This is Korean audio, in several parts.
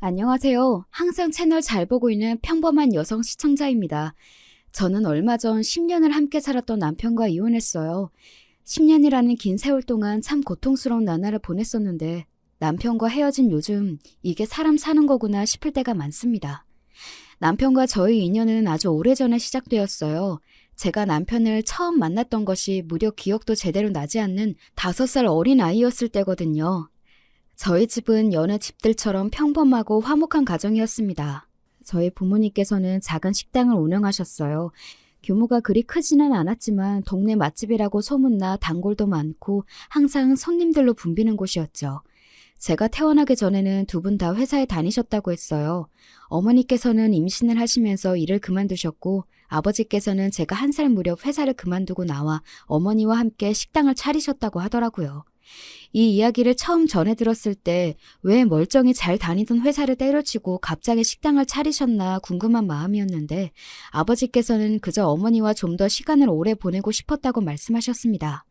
안녕하세요. 항상 채널 잘 보고 있는 평범한 여성 시청자입니다. 저는 얼마 전 10년을 함께 살았던 남편과 이혼했어요. 10년이라는 긴 세월 동안 참 고통스러운 나날을 보냈었는데 남편과 헤어진 요즘 이게 사람 사는 거구나 싶을 때가 많습니다. 남편과 저의 인연은 아주 오래전에 시작되었어요. 제가 남편을 처음 만났던 것이 무려 기억도 제대로 나지 않는 5살 어린 아이였을 때거든요. 저희 집은 여느 집들처럼 평범하고 화목한 가정이었습니다. 저희 부모님께서는 작은 식당을 운영하셨어요. 규모가 그리 크지는 않았지만 동네 맛집이라고 소문나 단골도 많고 항상 손님들로 붐비는 곳이었죠. 제가 태어나기 전에는 두 분 다 회사에 다니셨다고 했어요. 어머니께서는 임신을 하시면서 일을 그만두셨고 아버지께서는 제가 1살 무렵 회사를 그만두고 나와 어머니와 함께 식당을 차리셨다고 하더라고요. 이 이야기를 처음 전해 들었을 때 왜 멀쩡히 잘 다니던 회사를 때려치고 갑자기 식당을 차리셨나 궁금한 마음이었는데 아버지께서는 그저 어머니와 좀 더 시간을 오래 보내고 싶었다고 말씀하셨습니다.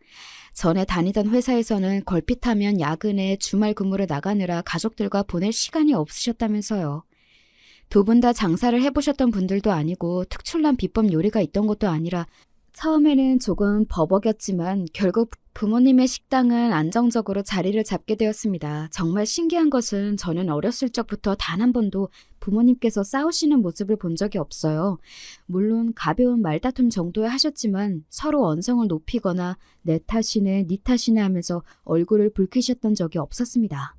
전에 다니던 회사에서는 걸핏하면 야근에 주말 근무를 나가느라 가족들과 보낼 시간이 없으셨다면서요. 두 분 다 장사를 해보셨던 분들도 아니고 특출난 비법 요리가 있던 것도 아니라 처음에는 조금 버벅였지만 결국 부모님의 식당은 안정적으로 자리를 잡게 되었습니다. 정말 신기한 것은 저는 어렸을 적부터 단 한 번도 부모님께서 싸우시는 모습을 본 적이 없어요. 물론 가벼운 말다툼 정도에 하셨지만 서로 언성을 높이거나 내 탓이네, 네 탓이네 하면서 얼굴을 붉히셨던 적이 없었습니다.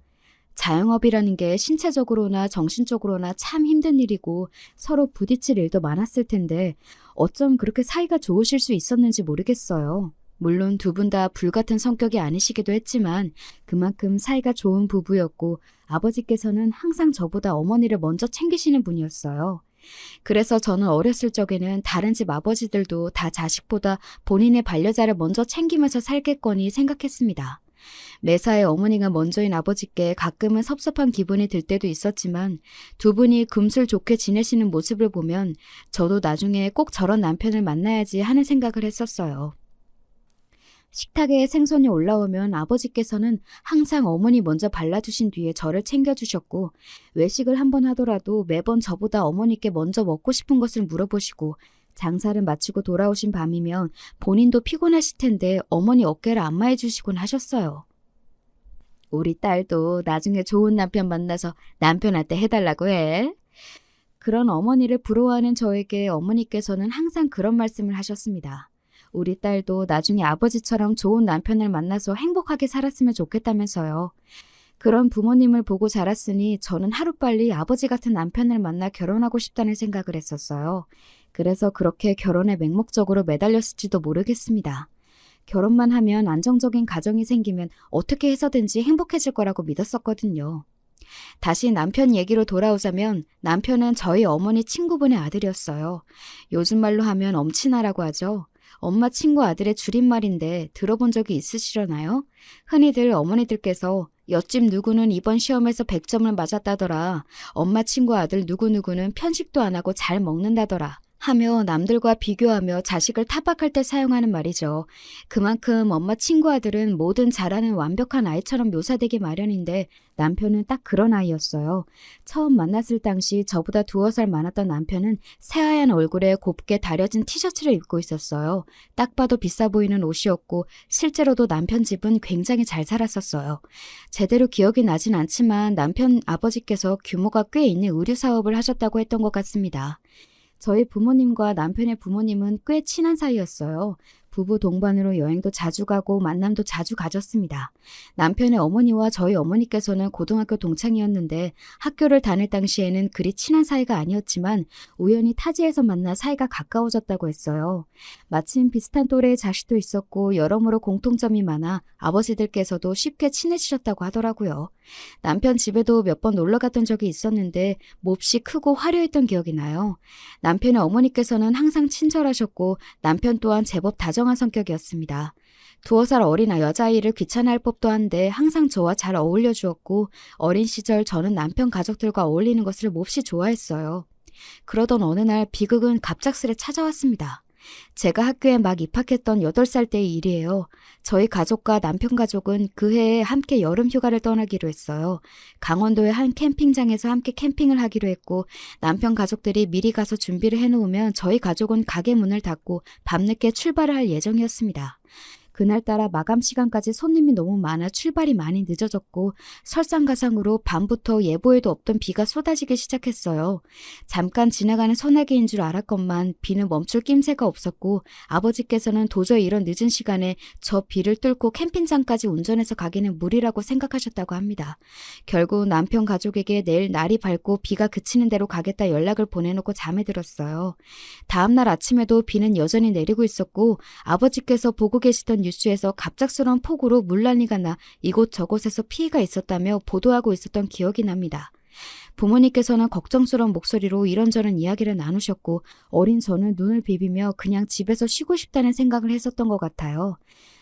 자영업이라는 게 신체적으로나 정신적으로나 참 힘든 일이고 서로 부딪힐 일도 많았을 텐데 어쩜 그렇게 사이가 좋으실 수 있었는지 모르겠어요. 물론 두 분 다 불같은 성격이 아니시기도 했지만 그만큼 사이가 좋은 부부였고 아버지께서는 항상 저보다 어머니를 먼저 챙기시는 분이었어요. 그래서 저는 어렸을 적에는 다른 집 아버지들도 다 자식보다 본인의 반려자를 먼저 챙기면서 살겠거니 생각했습니다. 매사에 어머니가 먼저인 아버지께 가끔은 섭섭한 기분이 들 때도 있었지만 두 분이 금슬 좋게 지내시는 모습을 보면 저도 나중에 꼭 저런 남편을 만나야지 하는 생각을 했었어요. 식탁에 생선이 올라오면 아버지께서는 항상 어머니 먼저 발라주신 뒤에 저를 챙겨주셨고 외식을 한번 하더라도 매번 저보다 어머니께 먼저 먹고 싶은 것을 물어보시고 장사를 마치고 돌아오신 밤이면 본인도 피곤하실 텐데 어머니 어깨를 안마해 주시곤 하셨어요. 우리 딸도 나중에 좋은 남편 만나서 남편한테 해달라고 해. 그런 어머니를 부러워하는 저에게 어머니께서는 항상 그런 말씀을 하셨습니다. 우리 딸도 나중에 아버지처럼 좋은 남편을 만나서 행복하게 살았으면 좋겠다면서요. 그런 부모님을 보고 자랐으니 저는 하루빨리 아버지 같은 남편을 만나 결혼하고 싶다는 생각을 했었어요. 그래서 그렇게 결혼에 맹목적으로 매달렸을지도 모르겠습니다. 결혼만 하면 안정적인 가정이 생기면 어떻게 해서든지 행복해질 거라고 믿었었거든요. 다시 남편 얘기로 돌아오자면 남편은 저희 어머니 친구분의 아들이었어요. 요즘 말로 하면 엄친아라고 하죠. 엄마 친구 아들의 줄임말인데 들어본 적이 있으시려나요? 흔히들 어머니들께서 옆집 누구는 이번 시험에서 100점을 맞았다더라. 엄마 친구 아들 누구누구는 편식도 안 하고 잘 먹는다더라. 하며 남들과 비교하며 자식을 타박할 때 사용하는 말이죠. 그만큼 엄마 친구 아들은 뭐든 잘하는 완벽한 아이처럼 묘사되기 마련인데 남편은 딱 그런 아이였어요. 처음 만났을 당시 저보다 2살 많았던 남편은 새하얀 얼굴에 곱게 다려진 티셔츠를 입고 있었어요. 딱 봐도 비싸 보이는 옷이었고 실제로도 남편 집은 굉장히 잘 살았었어요. 제대로 기억이 나진 않지만 남편 아버지께서 규모가 꽤 있는 의류 사업을 하셨다고 했던 것 같습니다. 저희 부모님과 남편의 부모님은 꽤 친한 사이였어요. 부부 동반으로 여행도 자주 가고 만남도 자주 가졌습니다. 남편의 어머니와 저희 어머니께서는 고등학교 동창이었는데 학교를 다닐 당시에는 그리 친한 사이가 아니었지만 우연히 타지에서 만나 사이가 가까워졌다고 했어요. 마침 비슷한 또래의 자식도 있었고 여러모로 공통점이 많아 아버지들께서도 쉽게 친해지셨다고 하더라고요. 남편 집에도 몇 번 놀러 갔던 적이 있었는데 몹시 크고 화려했던 기억이 나요. 남편의 어머니께서는 항상 친절하셨고 남편 또한 제법 다정한 성격이었습니다. 2살 어린 여자아이를 귀찮아할 법도 한데 항상 저와 잘 어울려 주었고 어린 시절 저는 남편 가족들과 어울리는 것을 몹시 좋아했어요. 그러던 어느 날 비극은 갑작스레 찾아왔습니다. 제가 학교에 막 입학했던 8살 때의 일이에요. 저희 가족과 남편 가족은 그 해에 함께 여름 휴가를 떠나기로 했어요. 강원도의 한 캠핑장에서 함께 캠핑을 하기로 했고 남편 가족들이 미리 가서 준비를 해놓으면 저희 가족은 가게 문을 닫고 밤늦게 출발을 할 예정이었습니다. 그날따라 마감 시간까지 손님이 너무 많아 출발이 많이 늦어졌고 설상가상으로 밤부터 예보에도 없던 비가 쏟아지기 시작했어요. 잠깐 지나가는 소나기인 줄 알았건만 비는 멈출 낌새가 없었고 아버지께서는 도저히 이런 늦은 시간에 저 비를 뚫고 캠핑장까지 운전해서 가기는 무리라고 생각하셨다고 합니다. 결국 남편 가족에게 내일 날이 밝고 비가 그치는 대로 가겠다 연락을 보내놓고 잠에 들었어요. 다음날 아침에도 비는 여전히 내리고 있었고 아버지께서 보고 계시던 뉴스에서 갑작스러운 폭우로 물난리가 나 이곳저곳에서 피해가 있었다며 보도하고 있었던 기억이 납니다. 부모님께서는 걱정스러운 목소리로 이런저런 이야기를 나누셨고 어린 저는 눈을 비비며 그냥 집에서 쉬고 싶다는 생각을 했었던 것 같아요.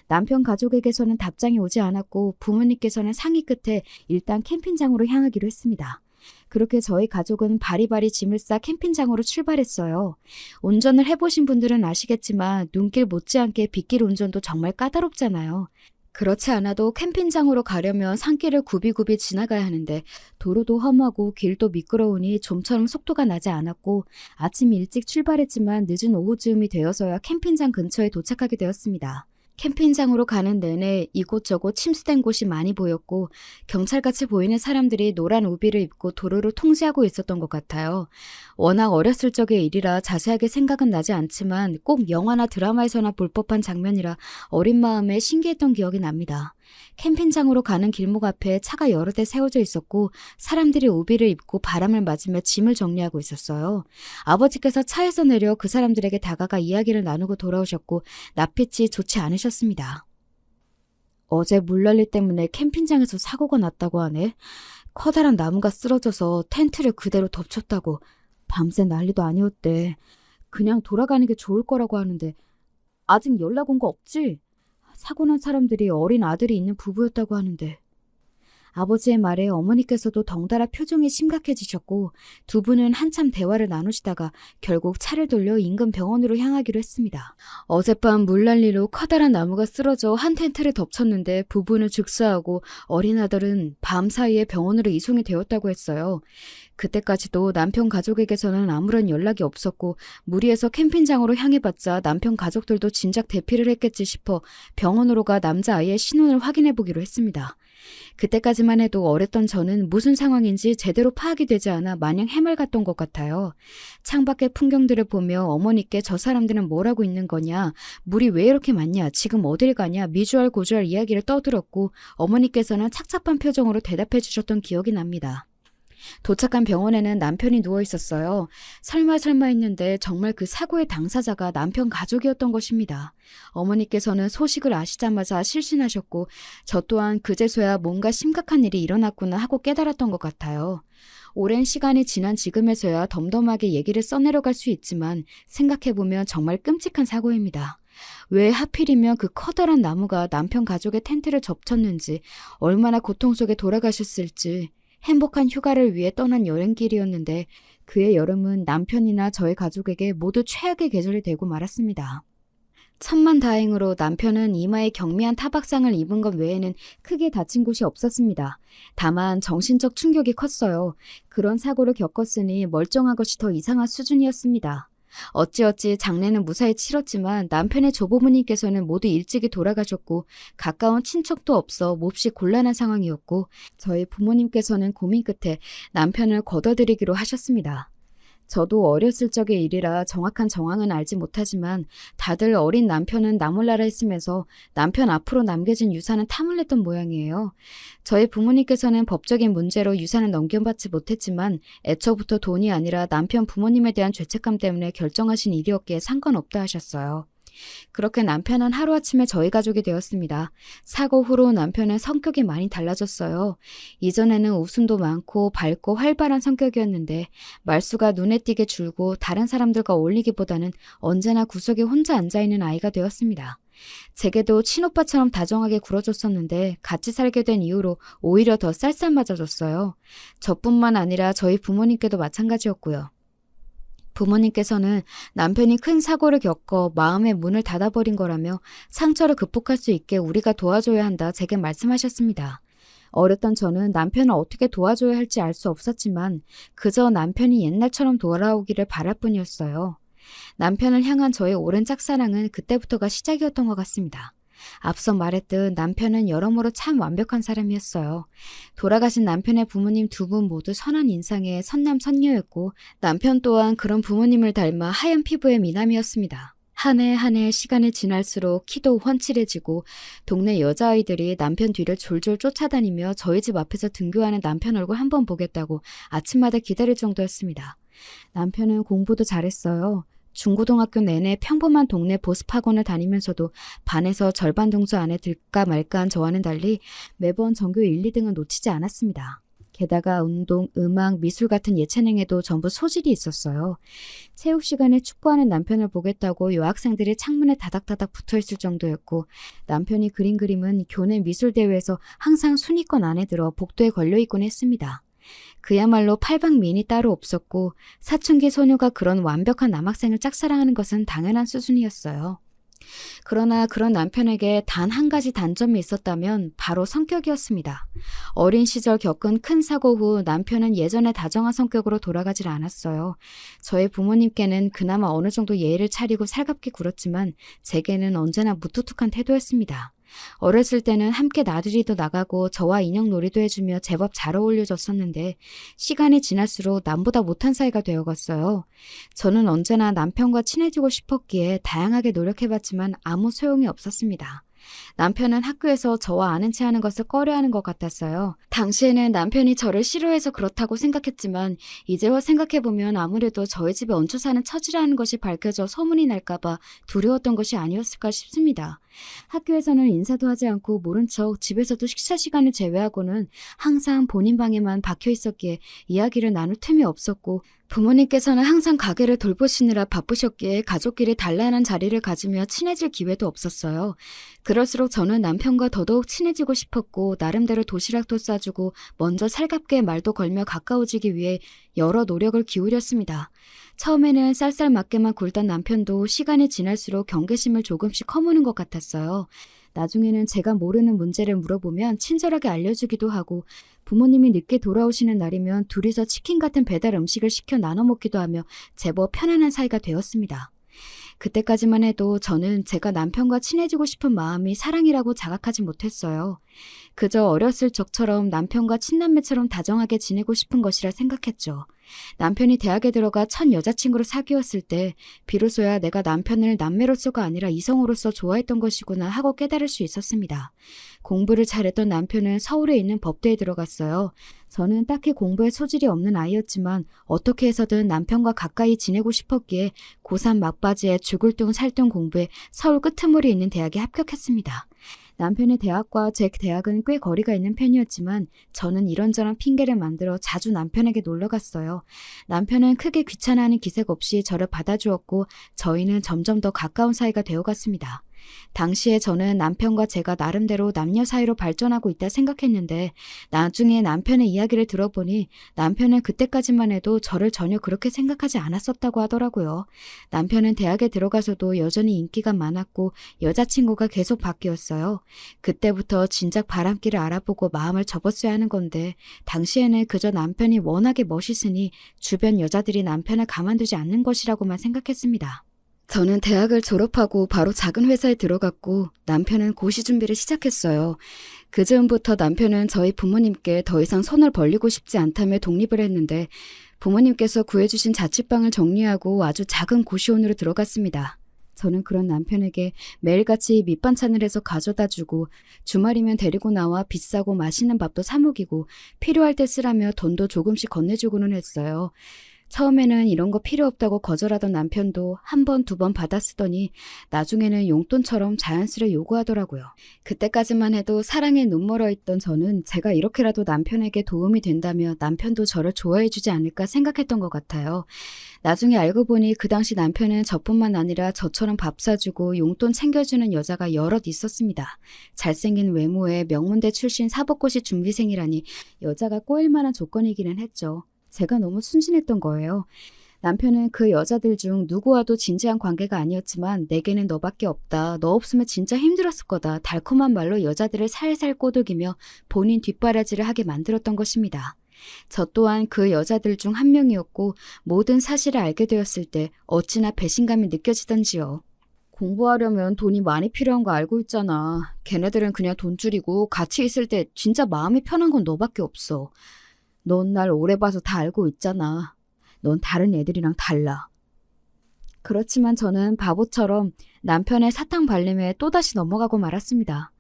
남편 가족에게서는 답장이 오지 않았고 부모님께서는 상의 끝에 일단 캠핑장으로 향하기로 했습니다. 그렇게 저희 가족은 바리바리 짐을 싸 캠핑장으로 출발했어요. 운전을 해보신 분들은 아시겠지만 눈길 못지않게 빗길 운전도 정말 까다롭잖아요. 그렇지 않아도 캠핑장으로 가려면 산길을 굽이굽이 지나가야 하는데 도로도 험하고 길도 미끄러우니 좀처럼 속도가 나지 않았고 아침 일찍 출발했지만 늦은 오후쯤이 되어서야 캠핑장 근처에 도착하게 되었습니다. 캠핑장으로 가는 내내 이곳저곳 침수된 곳이 많이 보였고 경찰같이 보이는 사람들이 노란 우비를 입고 도로를 통제하고 있었던 것 같아요. 워낙 어렸을 적의 일이라 자세하게 생각은 나지 않지만 꼭 영화나 드라마에서나 볼 법한 장면이라 어린 마음에 신기했던 기억이 납니다. 캠핑장으로 가는 길목 앞에 차가 여러 대 세워져 있었고 사람들이 우비를 입고 바람을 맞으며 짐을 정리하고 있었어요. 아버지께서 차에서 내려 그 사람들에게 다가가 이야기를 나누고 돌아오셨고 낯빛이 좋지 않으셨습니다. 어제 물난리 때문에 캠핑장에서 사고가 났다고 하네. 커다란 나무가 쓰러져서 텐트를 그대로 덮쳤다고. 밤새 난리도 아니었대. 그냥 돌아가는 게 좋을 거라고 하는데 아직 연락 온 거 없지? 사고 난 사람들이 어린 아들이 있는 부부였다고 하는데. 아버지의 말에 어머니께서도 덩달아 표정이 심각해지셨고 두 분은 한참 대화를 나누시다가 결국 차를 돌려 인근 병원으로 향하기로 했습니다. 어젯밤 물난리로 커다란 나무가 쓰러져 한 텐트를 덮쳤는데 부부는 즉사하고 어린 아들은 밤 사이에 병원으로 이송이 되었다고 했어요. 그때까지도 남편 가족에게서는 아무런 연락이 없었고 무리해서 캠핑장으로 향해봤자 남편 가족들도 진작 대피를 했겠지 싶어 병원으로 가 남자아이의 신원을 확인해보기로 했습니다. 그때까지만 해도 어렸던 저는 무슨 상황인지 제대로 파악이 되지 않아 마냥 해맑았던 것 같아요. 창밖의 풍경들을 보며 어머니께 저 사람들은 뭘 하고 있는 거냐, 물이 왜 이렇게 많냐, 지금 어딜 가냐 미주알 고주알 이야기를 떠들었고 어머니께서는 착잡한 표정으로 대답해 주셨던 기억이 납니다. 도착한 병원에는 남편이 누워 있었어요. 설마 했는데 정말 그 사고의 당사자가 남편 가족이었던 것입니다. 어머니께서는 소식을 아시자마자 실신하셨고 저 또한 그제서야 뭔가 심각한 일이 일어났구나 하고 깨달았던 것 같아요. 오랜 시간이 지난 지금에서야 덤덤하게 얘기를 써내려갈 수 있지만 생각해보면 정말 끔찍한 사고입니다. 왜 하필이면 그 커다란 나무가 남편 가족의 텐트를 접쳤는지, 얼마나 고통 속에 돌아가셨을지. 행복한 휴가를 위해 떠난 여행길이었는데 그의 여름은 남편이나 저의 가족에게 모두 최악의 계절이 되고 말았습니다. 천만다행으로 남편은 이마에 경미한 타박상을 입은 것 외에는 크게 다친 곳이 없었습니다. 다만 정신적 충격이 컸어요. 그런 사고를 겪었으니 멀쩡한 것이 더 이상한 수준이었습니다. 어찌어찌 장례는 무사히 치렀지만 남편의 조부모님께서는 모두 일찍이 돌아가셨고 가까운 친척도 없어 몹시 곤란한 상황이었고 저희 부모님께서는 고민 끝에 남편을 거둬들이기로 하셨습니다. 저도 어렸을 적의 일이라 정확한 정황은 알지 못하지만 다들 어린 남편은 나몰라라 했으면서 남편 앞으로 남겨진 유산은 탐을냈던 모양이에요. 저희 부모님께서는 법적인 문제로 유산을 넘겨받지 못했지만 애초부터 돈이 아니라 남편 부모님에 대한 죄책감 때문에 결정하신 일이었기에 상관없다 하셨어요. 그렇게 남편은 하루아침에 저희 가족이 되었습니다. 사고 후로 남편은 성격이 많이 달라졌어요. 이전에는 웃음도 많고 밝고 활발한 성격이었는데 말수가 눈에 띄게 줄고 다른 사람들과 어울리기보다는 언제나 구석에 혼자 앉아있는 아이가 되었습니다. 제게도 친오빠처럼 다정하게 굴어줬었는데 같이 살게 된 이후로 오히려 더 쌀쌀맞아졌어요. 저뿐만 아니라 저희 부모님께도 마찬가지였고요. 부모님께서는 남편이 큰 사고를 겪어 마음의 문을 닫아버린 거라며 상처를 극복할 수 있게 우리가 도와줘야 한다 제게 말씀하셨습니다. 어렸던 저는 남편을 어떻게 도와줘야 할지 알 수 없었지만 그저 남편이 옛날처럼 돌아오기를 바랄 뿐이었어요. 남편을 향한 저의 오랜 짝사랑은 그때부터가 시작이었던 것 같습니다. 앞서 말했듯 남편은 여러모로 참 완벽한 사람이었어요. 돌아가신 남편의 부모님 두 분 모두 선한 인상의 선남선녀였고 남편 또한 그런 부모님을 닮아 하얀 피부의 미남이었습니다. 한 해 한 해 시간이 지날수록 키도 훤칠해지고 동네 여자아이들이 남편 뒤를 졸졸 쫓아다니며 저희 집 앞에서 등교하는 남편 얼굴 한번 보겠다고 아침마다 기다릴 정도였습니다. 남편은 공부도 잘했어요. 중고등학교 내내 평범한 동네 보습학원을 다니면서도 반에서 절반 등수 안에 들까 말까한 저와는 달리 매번 전교 1, 2등은 놓치지 않았습니다. 게다가 운동, 음악, 미술 같은 예체능에도 전부 소질이 있었어요. 체육 시간에 축구하는 남편을 보겠다고 여학생들이 창문에 다닥다닥 붙어있을 정도였고 남편이 그린 그림은 교내 미술대회에서 항상 순위권 안에 들어 복도에 걸려있곤 했습니다. 그야말로 팔방미인이 따로 없었고 사춘기 소녀가 그런 완벽한 남학생을 짝사랑하는 것은 당연한 수준이었어요. 그러나 그런 남편에게 단 한 가지 단점이 있었다면 바로 성격이었습니다. 어린 시절 겪은 큰 사고 후 남편은 예전의 다정한 성격으로 돌아가질 않았어요. 저희 부모님께는 그나마 어느 정도 예의를 차리고 살갑게 굴었지만 제게는 언제나 무뚝뚝한 태도였습니다. 어렸을 때는 함께 나들이도 나가고 저와 인형 놀이도 해주며 제법 잘 어울려졌었는데 시간이 지날수록 남보다 못한 사이가 되어갔어요. 저는 언제나 남편과 친해지고 싶었기에 다양하게 노력해봤지만 아무 소용이 없었습니다. 남편은 학교에서 저와 아는 체 하는 것을 꺼려하는 것 같았어요. 당시에는 남편이 저를 싫어해서 그렇다고 생각했지만 이제와 생각해보면 아무래도 저희 집에 얹혀 사는 처지라는 것이 밝혀져 소문이 날까봐 두려웠던 것이 아니었을까 싶습니다. 학교에서는 인사도 하지 않고 모른 척 집에서도 식사 시간을 제외하고는 항상 본인 방에만 박혀 있었기에 이야기를 나눌 틈이 없었고 부모님께서는 항상 가게를 돌보시느라 바쁘셨기에 가족끼리 단란한 자리를 가지며 친해질 기회도 없었어요. 그럴수록 저는 남편과 더더욱 친해지고 싶었고 나름대로 도시락도 싸주고 먼저 살갑게 말도 걸며 가까워지기 위해 여러 노력을 기울였습니다. 처음에는 쌀쌀맞게만 굴던 남편도 시간이 지날수록 경계심을 조금씩 허무는 것 같았어요. 나중에는 제가 모르는 문제를 물어보면 친절하게 알려주기도 하고 부모님이 늦게 돌아오시는 날이면 둘이서 치킨 같은 배달 음식을 시켜 나눠 먹기도 하며 제법 편안한 사이가 되었습니다. 그때까지만 해도 저는 제가 남편과 친해지고 싶은 마음이 사랑이라고 자각하지 못했어요. 그저 어렸을 적처럼 남편과 친남매처럼 다정하게 지내고 싶은 것이라 생각했죠. 남편이 대학에 들어가 첫 여자친구를 사귀었을 때 비로소야 내가 남편을 남매로서가 아니라 이성으로서 좋아했던 것이구나 하고 깨달을 수 있었습니다. 공부를 잘했던 남편은 서울에 있는 법대에 들어갔어요. 저는 딱히 공부에 소질이 없는 아이였지만 어떻게 해서든 남편과 가까이 지내고 싶었기에 고3 막바지에 죽을 둥 살 둥 공부에 서울 끄트머리에 있는 대학에 합격했습니다. 남편의 대학과 제 대학은 꽤 거리가 있는 편이었지만 저는 이런저런 핑계를 만들어 자주 남편에게 놀러갔어요. 남편은 크게 귀찮아하는 기색 없이 저를 받아주었고 저희는 점점 더 가까운 사이가 되어갔습니다. 당시에 저는 남편과 제가 나름대로 남녀 사이로 발전하고 있다 생각했는데 나중에 남편의 이야기를 들어보니 남편은 그때까지만 해도 저를 전혀 그렇게 생각하지 않았었다고 하더라고요. 남편은 대학에 들어가서도 여전히 인기가 많았고 여자친구가 계속 바뀌었어요. 그때부터 진작 바람길을 알아보고 마음을 접었어야 하는 건데 당시에는 그저 남편이 워낙에 멋있으니 주변 여자들이 남편을 가만두지 않는 것이라고만 생각했습니다. 저는 대학을 졸업하고 바로 작은 회사에 들어갔고 남편은 고시 준비를 시작했어요. 그 즈음부터 남편은 저희 부모님께 더 이상 손을 벌리고 싶지 않다며 독립을 했는데 부모님께서 구해주신 자취방을 정리하고 아주 작은 고시원으로 들어갔습니다. 저는 그런 남편에게 매일같이 밑반찬을 해서 가져다주고 주말이면 데리고 나와 비싸고 맛있는 밥도 사 먹이고 필요할 때 쓰라며 돈도 조금씩 건네주고는 했어요. 처음에는 이런 거 필요 없다고 거절하던 남편도 한 번, 두 번 받아 쓰더니 나중에는 용돈처럼 자연스레 요구하더라고요. 그때까지만 해도 사랑에 눈멀어 있던 저는 제가 이렇게라도 남편에게 도움이 된다며 남편도 저를 좋아해주지 않을까 생각했던 것 같아요. 나중에 알고 보니 그 당시 남편은 저뿐만 아니라 저처럼 밥 사주고 용돈 챙겨주는 여자가 여럿 있었습니다. 잘생긴 외모에 명문대 출신 사법고시 준비생이라니 여자가 꼬일 만한 조건이기는 했죠. 제가 너무 순진했던 거예요. 남편은 그 여자들 중 누구와도 진지한 관계가 아니었지만 내게는 너밖에 없다. 너 없으면 진짜 힘들었을 거다. 달콤한 말로 여자들을 살살 꼬드기며 본인 뒷바라지를 하게 만들었던 것입니다. 저 또한 그 여자들 중 한 명이었고 모든 사실을 알게 되었을 때 어찌나 배신감이 느껴지던지요. 공부하려면 돈이 많이 필요한 거 알고 있잖아. 걔네들은 그냥 돈줄이고 같이 있을 때 진짜 마음이 편한 건 너밖에 없어. 넌 날 오래 봐서 다 알고 있잖아. 넌 다른 애들이랑 달라. 그렇지만 저는 바보처럼 남편의 사탕 발림에 또다시 넘어가고 말았습니다.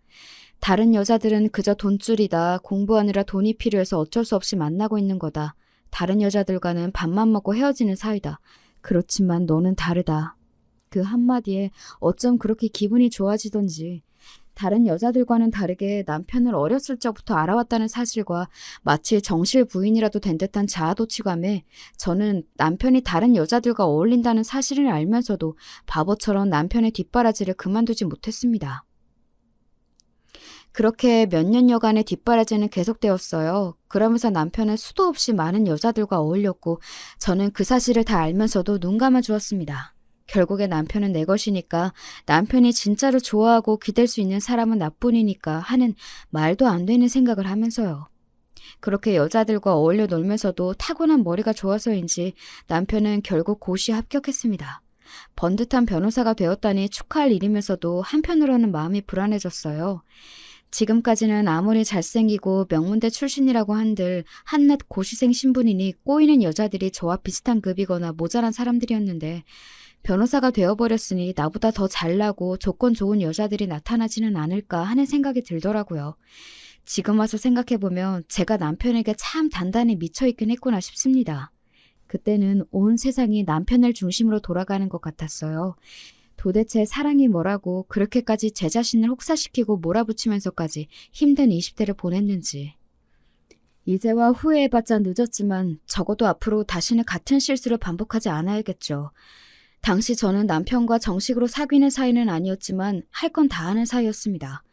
다른 여자들은 그저 돈줄이다. 공부하느라 돈이 필요해서 어쩔 수 없이 만나고 있는 거다. 다른 여자들과는 밥만 먹고 헤어지는 사이다. 그렇지만 너는 다르다. 그 한마디에 어쩜 그렇게 기분이 좋아지던지. 다른 여자들과는 다르게 남편을 어렸을 적부터 알아왔다는 사실과 마치 정실 부인이라도 된 듯한 자아도취감에 저는 남편이 다른 여자들과 어울린다는 사실을 알면서도 바보처럼 남편의 뒷바라지를 그만두지 못했습니다. 그렇게 몇 년여간의 뒷바라지는 계속되었어요. 그러면서 남편은 수도 없이 많은 여자들과 어울렸고 저는 그 사실을 다 알면서도 눈 감아주었습니다. 결국에 남편은 내 것이니까, 남편이 진짜로 좋아하고 기댈 수 있는 사람은 나뿐이니까 하는 말도 안 되는 생각을 하면서요. 그렇게 여자들과 어울려 놀면서도 타고난 머리가 좋아서인지 남편은 결국 고시에 합격했습니다. 번듯한 변호사가 되었다니 축하할 일이면서도 한편으로는 마음이 불안해졌어요. 지금까지는 아무리 잘생기고 명문대 출신이라고 한들 한낱 고시생 신분이니 꼬이는 여자들이 저와 비슷한 급이거나 모자란 사람들이었는데 변호사가 되어버렸으니 나보다 더 잘나고 조건 좋은 여자들이 나타나지는 않을까 하는 생각이 들더라고요. 지금 와서 생각해보면 제가 남편에게 참 단단히 미쳐있긴 했구나 싶습니다. 그때는 온 세상이 남편을 중심으로 돌아가는 것 같았어요. 도대체 사랑이 뭐라고 그렇게까지 제 자신을 혹사시키고 몰아붙이면서까지 힘든 20대를 보냈는지. 이제와 후회해봤자 늦었지만 적어도 앞으로 다시는 같은 실수를 반복하지 않아야겠죠. 당시 저는 남편과 정식으로 사귀는 사이는 아니었지만 할 건 다 하는 사이였습니다.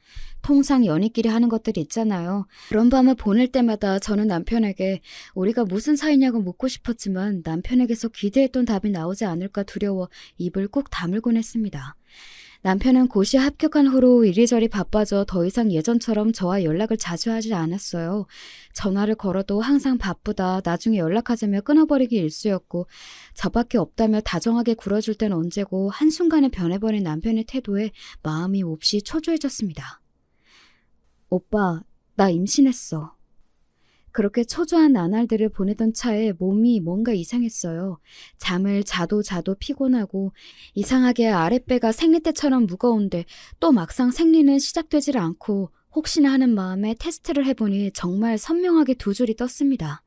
통상 연인끼리 하는 것들이 있잖아요. 그런 밤을 보낼 때마다 저는 남편에게 우리가 무슨 사이냐고 묻고 싶었지만 남편에게서 기대했던 답이 나오지 않을까 두려워 입을 꾹 다물곤 했습니다. 남편은 고시에 합격한 후로 이리저리 바빠져 더 이상 예전처럼 저와 연락을 자주 하지 않았어요. 전화를 걸어도 항상 바쁘다, 나중에 연락하자며 끊어버리기 일쑤였고 저밖에 없다며 다정하게 굴어줄 땐 언제고 한순간에 변해버린 남편의 태도에 마음이 몹시 초조해졌습니다. 오빠, 나 임신했어. 그렇게 초조한 나날들을 보내던 차에 몸이 뭔가 이상했어요. 잠을 자도 피곤하고 이상하게 아랫배가 생리 때처럼 무거운데 또 막상 생리는 시작되질 않고 혹시나 하는 마음에 테스트를 해보니 정말 선명하게 두 줄이 떴습니다.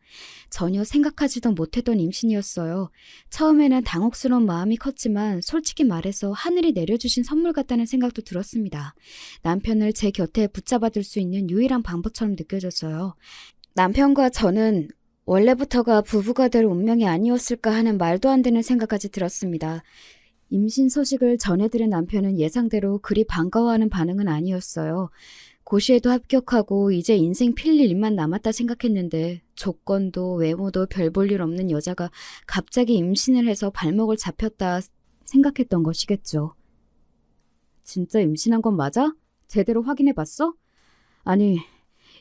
전혀 생각하지도 못했던 임신이었어요. 처음에는 당혹스러운 마음이 컸지만 솔직히 말해서 하늘이 내려주신 선물 같다는 생각도 들었습니다. 남편을 제 곁에 붙잡아둘 수 있는 유일한 방법처럼 느껴졌어요. 남편과 저는 원래부터가 부부가 될 운명이 아니었을까 하는 말도 안 되는 생각까지 들었습니다. 임신 소식을 전해들은 남편은 예상대로 그리 반가워하는 반응은 아니었어요. 고시에도 합격하고 이제 인생 필 일만 남았다 생각했는데 조건도 외모도 별 볼 일 없는 여자가 갑자기 임신을 해서 발목을 잡혔다 생각했던 것이겠죠. 진짜 임신한 건 맞아? 제대로 확인해봤어? 아니,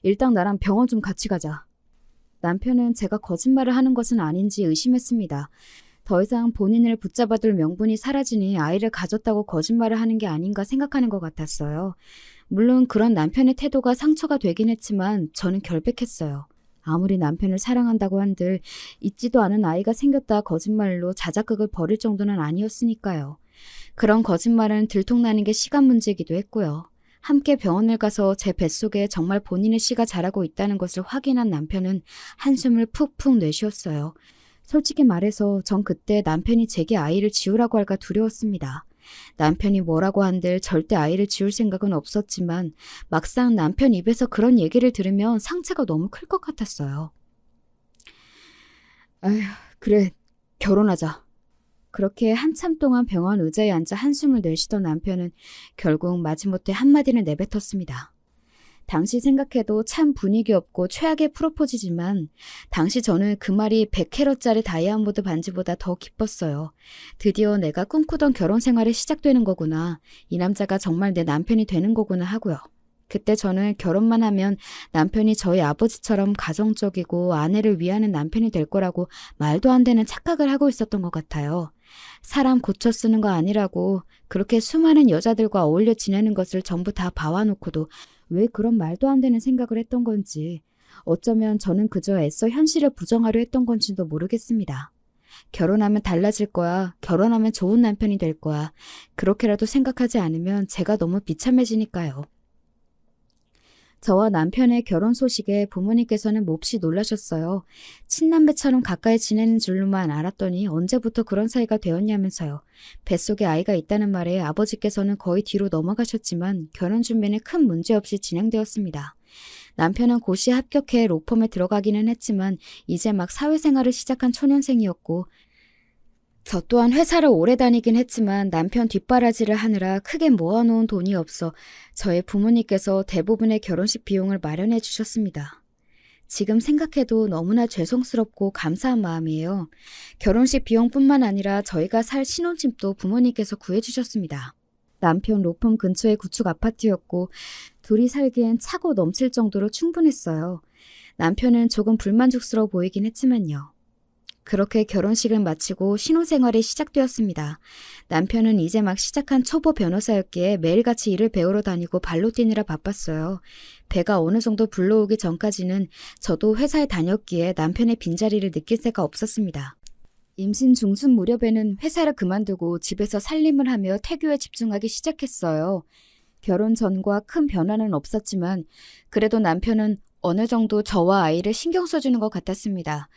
일단 나랑 병원 좀 같이 가자. 남편은 제가 거짓말을 하는 것은 아닌지 의심했습니다. 더 이상 본인을 붙잡아둘 명분이 사라지니 아이를 가졌다고 거짓말을 하는 게 아닌가 생각하는 것 같았어요. 물론 그런 남편의 태도가 상처가 되긴 했지만 저는 결백했어요. 아무리 남편을 사랑한다고 한들 있지도 않은 아이가 생겼다 거짓말로 자작극을 벌일 정도는 아니었으니까요. 그런 거짓말은 들통나는 게 시간 문제이기도 했고요. 함께 병원을 가서 제 뱃속에 정말 본인의 씨가 자라고 있다는 것을 확인한 남편은 한숨을 푹푹 내쉬었어요. 솔직히 말해서 전 그때 남편이 제게 아이를 지우라고 할까 두려웠습니다. 남편이 뭐라고 한들 절대 아이를 지울 생각은 없었지만 막상 남편 입에서 그런 얘기를 들으면 상처가 너무 클 것 같았어요. 아휴, 그래, 결혼하자. 그렇게 한참 동안 병원 의자에 앉아 한숨을 내쉬던 남편은 결국 마지못해 한마디를 내뱉었습니다. 당시 생각해도 참 분위기 없고 최악의 프로포즈지만 당시 저는 그 말이 100캐럿짜리 다이아몬드 반지보다 더 기뻤어요. 드디어 내가 꿈꾸던 결혼 생활이 시작되는 거구나. 이 남자가 정말 내 남편이 되는 거구나 하고요. 그때 저는 결혼만 하면 남편이 저희 아버지처럼 가정적이고 아내를 위하는 남편이 될 거라고 말도 안 되는 착각을 하고 있었던 것 같아요. 사람 고쳐 쓰는 거 아니라고 그렇게 수많은 여자들과 어울려 지내는 것을 전부 다 봐와놓고도 왜 그런 말도 안 되는 생각을 했던 건지, 어쩌면 저는 그저 애써 현실을 부정하려 했던 건지도 모르겠습니다. 결혼하면 달라질 거야. 결혼하면 좋은 남편이 될 거야. 그렇게라도 생각하지 않으면 제가 너무 비참해지니까요. 저와 남편의 결혼 소식에 부모님께서는 몹시 놀라셨어요. 친남매처럼 가까이 지내는 줄로만 알았더니 언제부터 그런 사이가 되었냐면서요. 뱃속에 아이가 있다는 말에 아버지께서는 거의 뒤로 넘어가셨지만 결혼 준비는 큰 문제 없이 진행되었습니다. 남편은 고시에 합격해 로펌에 들어가기는 했지만 이제 막 사회생활을 시작한 초년생이었고, 저 또한 회사를 오래 다니긴 했지만 남편 뒷바라지를 하느라 크게 모아놓은 돈이 없어 저희 부모님께서 대부분의 결혼식 비용을 마련해 주셨습니다. 지금 생각해도 너무나 죄송스럽고 감사한 마음이에요. 결혼식 비용뿐만 아니라 저희가 살 신혼집도 부모님께서 구해주셨습니다. 남편 로펌 근처의 구축 아파트였고 둘이 살기엔 차고 넘칠 정도로 충분했어요. 남편은 조금 불만족스러워 보이긴 했지만요. 그렇게 결혼식을 마치고 신혼생활이 시작되었습니다. 남편은 이제 막 시작한 초보 변호사였기에 매일같이 일을 배우러 다니고 발로 뛰느라 바빴어요. 배가 어느 정도 불러오기 전까지는 저도 회사에 다녔기에 남편의 빈자리를 느낄 새가 없었습니다. 임신 중순 무렵에는 회사를 그만두고 집에서 살림을 하며 태교에 집중하기 시작했어요. 결혼 전과 큰 변화는 없었지만 그래도 남편은 어느 정도 저와 아이를 신경 써주는 것 같았습니다.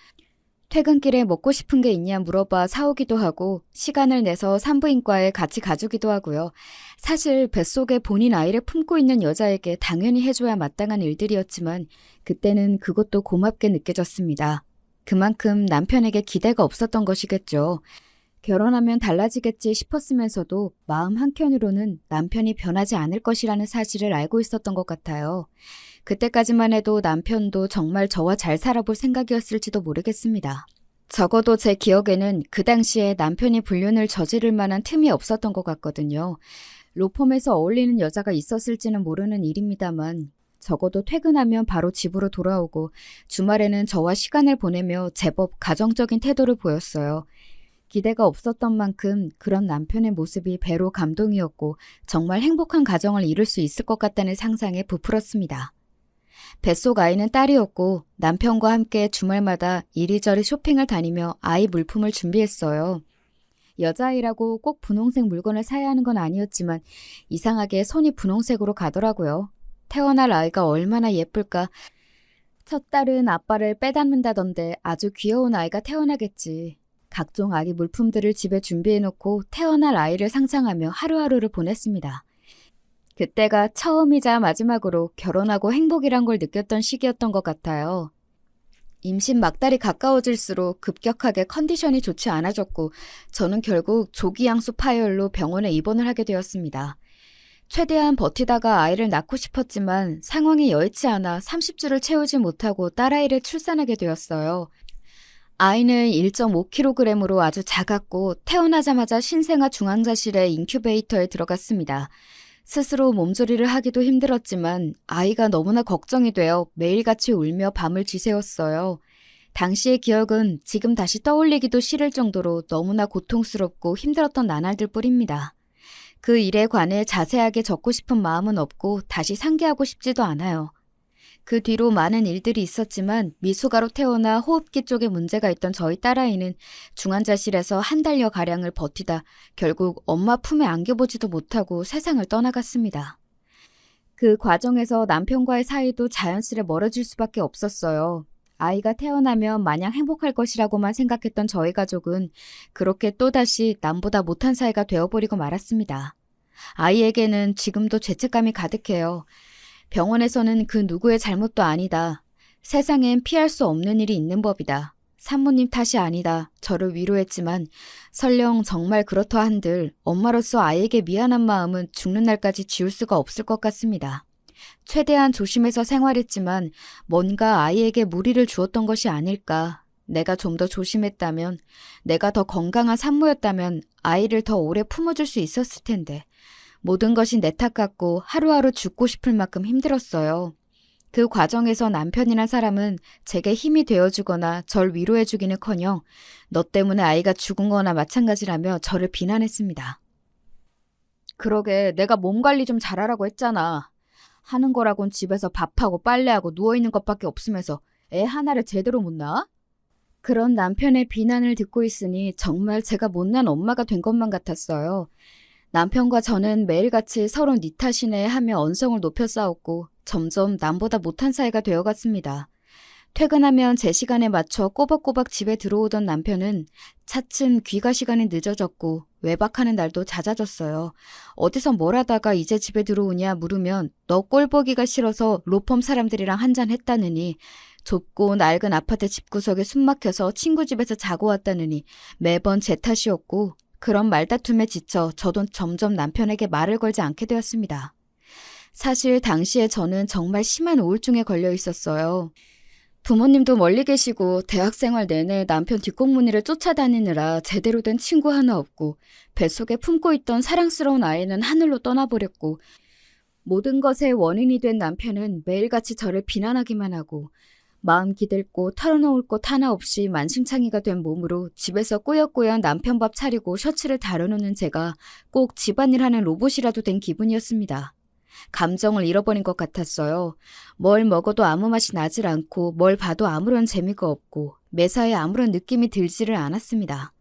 퇴근길에 먹고 싶은 게 있냐 물어봐 사오기도 하고 시간을 내서 산부인과에 같이 가주기도 하고요. 사실 뱃속에 본인 아이를 품고 있는 여자에게 당연히 해줘야 마땅한 일들이었지만 그때는 그것도 고맙게 느껴졌습니다. 그만큼 남편에게 기대가 없었던 것이겠죠. 결혼하면 달라지겠지 싶었으면서도 마음 한켠으로는 남편이 변하지 않을 것이라는 사실을 알고 있었던 것 같아요. 그때까지만 해도 남편도 정말 저와 잘 살아볼 생각이었을지도 모르겠습니다. 적어도 제 기억에는 그 당시에 남편이 불륜을 저지를 만한 틈이 없었던 것 같거든요. 로펌에서 어울리는 여자가 있었을지는 모르는 일입니다만 적어도 퇴근하면 바로 집으로 돌아오고 주말에는 저와 시간을 보내며 제법 가정적인 태도를 보였어요. 기대가 없었던 만큼 그런 남편의 모습이 배로 감동이었고 정말 행복한 가정을 이룰 수 있을 것 같다는 상상에 부풀었습니다. 뱃속 아이는 딸이었고 남편과 함께 주말마다 이리저리 쇼핑을 다니며 아이 물품을 준비했어요. 여자아이라고 꼭 분홍색 물건을 사야 하는 건 아니었지만 이상하게 손이 분홍색으로 가더라고요. 태어날 아이가 얼마나 예쁠까. 첫 딸은 아빠를 빼닮는다던데 아주 귀여운 아이가 태어나겠지. 각종 아기 물품들을 집에 준비해놓고 태어날 아이를 상상하며 하루하루를 보냈습니다. 그때가 처음이자 마지막으로 결혼하고 행복이란 걸 느꼈던 시기였던 것 같아요. 임신 막달이 가까워질수록 급격하게 컨디션이 좋지 않아졌고 저는 결국 조기양수 파열로 병원에 입원을 하게 되었습니다. 최대한 버티다가 아이를 낳고 싶었지만 상황이 여의치 않아 30주를 채우지 못하고 딸아이를 출산하게 되었어요. 아이는 1.5kg으로 아주 작았고 태어나자마자 신생아 중환자실의 인큐베이터에 들어갔습니다. 스스로 몸조리를 하기도 힘들었지만 아이가 너무나 걱정이 되어 매일같이 울며 밤을 지새웠어요. 당시의 기억은 지금 다시 떠올리기도 싫을 정도로 너무나 고통스럽고 힘들었던 나날들 뿐입니다. 그 일에 관해 자세하게 적고 싶은 마음은 없고 다시 상기하고 싶지도 않아요. 그 뒤로 많은 일들이 있었지만 미숙아로 태어나 호흡기 쪽에 문제가 있던 저희 딸아이는 중환자실에서 한 달여가량을 버티다 결국 엄마 품에 안겨보지도 못하고 세상을 떠나갔습니다. 그 과정에서 남편과의 사이도 자연스레 멀어질 수밖에 없었어요. 아이가 태어나면 마냥 행복할 것이라고만 생각했던 저희 가족은 그렇게 또다시 남보다 못한 사이가 되어버리고 말았습니다. 아이에게는 지금도 죄책감이 가득해요. 병원에서는 그 누구의 잘못도 아니다. 세상엔 피할 수 없는 일이 있는 법이다. 산모님 탓이 아니다. 저를 위로했지만 설령 정말 그렇다 한들 엄마로서 아이에게 미안한 마음은 죽는 날까지 지울 수가 없을 것 같습니다. 최대한 조심해서 생활했지만 뭔가 아이에게 무리를 주었던 것이 아닐까. 내가 좀 더 조심했다면, 내가 더 건강한 산모였다면 아이를 더 오래 품어줄 수 있었을 텐데. 모든 것이 내 탓 같고 하루하루 죽고 싶을 만큼 힘들었어요. 그 과정에서 남편이란 사람은 제게 힘이 되어주거나 절 위로해주기는커녕 너 때문에 아이가 죽은 거나 마찬가지라며 저를 비난했습니다. 그러게 내가 몸 관리 좀 잘하라고 했잖아. 하는 거라곤 집에서 밥하고 빨래하고 누워있는 것밖에 없으면서 애 하나를 제대로 못 낳아? 그런 남편의 비난을 듣고 있으니 정말 제가 못난 엄마가 된 것만 같았어요. 남편과 저는 매일같이 서로 네 탓이네 하며 언성을 높여 싸웠고 점점 남보다 못한 사이가 되어갔습니다. 퇴근하면 제 시간에 맞춰 꼬박꼬박 집에 들어오던 남편은 차츰 귀가 시간이 늦어졌고 외박하는 날도 잦아졌어요. 어디서 뭘 하다가 이제 집에 들어오냐 물으면 너 꼴보기가 싫어서 로펌 사람들이랑 한잔 했다느니 좁고 낡은 아파트 집구석에 숨막혀서 친구 집에서 자고 왔다느니 매번 제 탓이었고 그런 말다툼에 지쳐 저도 점점 남편에게 말을 걸지 않게 되었습니다. 사실 당시에 저는 정말 심한 우울증에 걸려 있었어요. 부모님도 멀리 계시고 대학생활 내내 남편 뒷공무니를 쫓아다니느라 제대로 된 친구 하나 없고 뱃속에 품고 있던 사랑스러운 아이는 하늘로 떠나버렸고 모든 것의 원인이 된 남편은 매일같이 저를 비난하기만 하고 마음 기댈 곳 털어놓을 곳 하나 없이 만신창이가 된 몸으로 집에서 꾸역꾸역 남편 밥 차리고 셔츠를 다려놓는 제가 꼭 집안일 하는 로봇이라도 된 기분이었습니다. 감정을 잃어버린 것 같았어요. 뭘 먹어도 아무 맛이 나질 않고 뭘 봐도 아무런 재미가 없고 매사에 아무런 느낌이 들지를 않았습니다.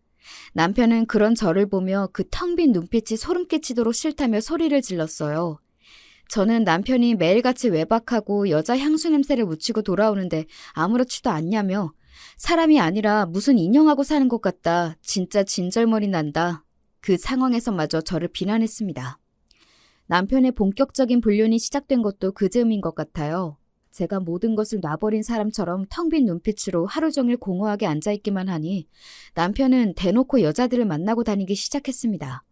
남편은 그런 저를 보며 그 텅 빈 눈빛이 소름 끼치도록 싫다며 소리를 질렀어요. 저는 남편이 매일같이 외박하고 여자 향수 냄새를 묻히고 돌아오는데 아무렇지도 않냐며 사람이 아니라 무슨 인형하고 사는 것 같다. 진짜 진절머리 난다. 그 상황에서마저 저를 비난했습니다. 남편의 본격적인 불륜이 시작된 것도 그 즈음인 것 같아요. 제가 모든 것을 놔버린 사람처럼 텅 빈 눈빛으로 하루 종일 공허하게 앉아있기만 하니 남편은 대놓고 여자들을 만나고 다니기 시작했습니다.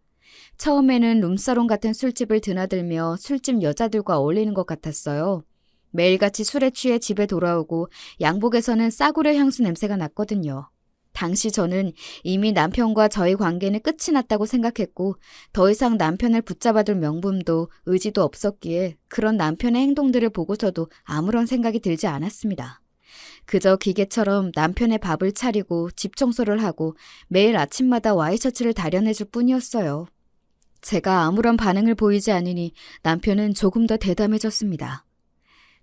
처음에는 룸사롱 같은 술집을 드나들며 술집 여자들과 어울리는 것 같았어요. 매일같이 술에 취해 집에 돌아오고 양복에서는 싸구려 향수 냄새가 났거든요. 당시 저는 이미 남편과 저의 관계는 끝이 났다고 생각했고 더 이상 남편을 붙잡아둘 명분도 의지도 없었기에 그런 남편의 행동들을 보고서도 아무런 생각이 들지 않았습니다. 그저 기계처럼 남편의 밥을 차리고 집 청소를 하고 매일 아침마다 와이셔츠를 다려내줄 뿐이었어요. 제가 아무런 반응을 보이지 않으니 남편은 조금 더 대담해졌습니다.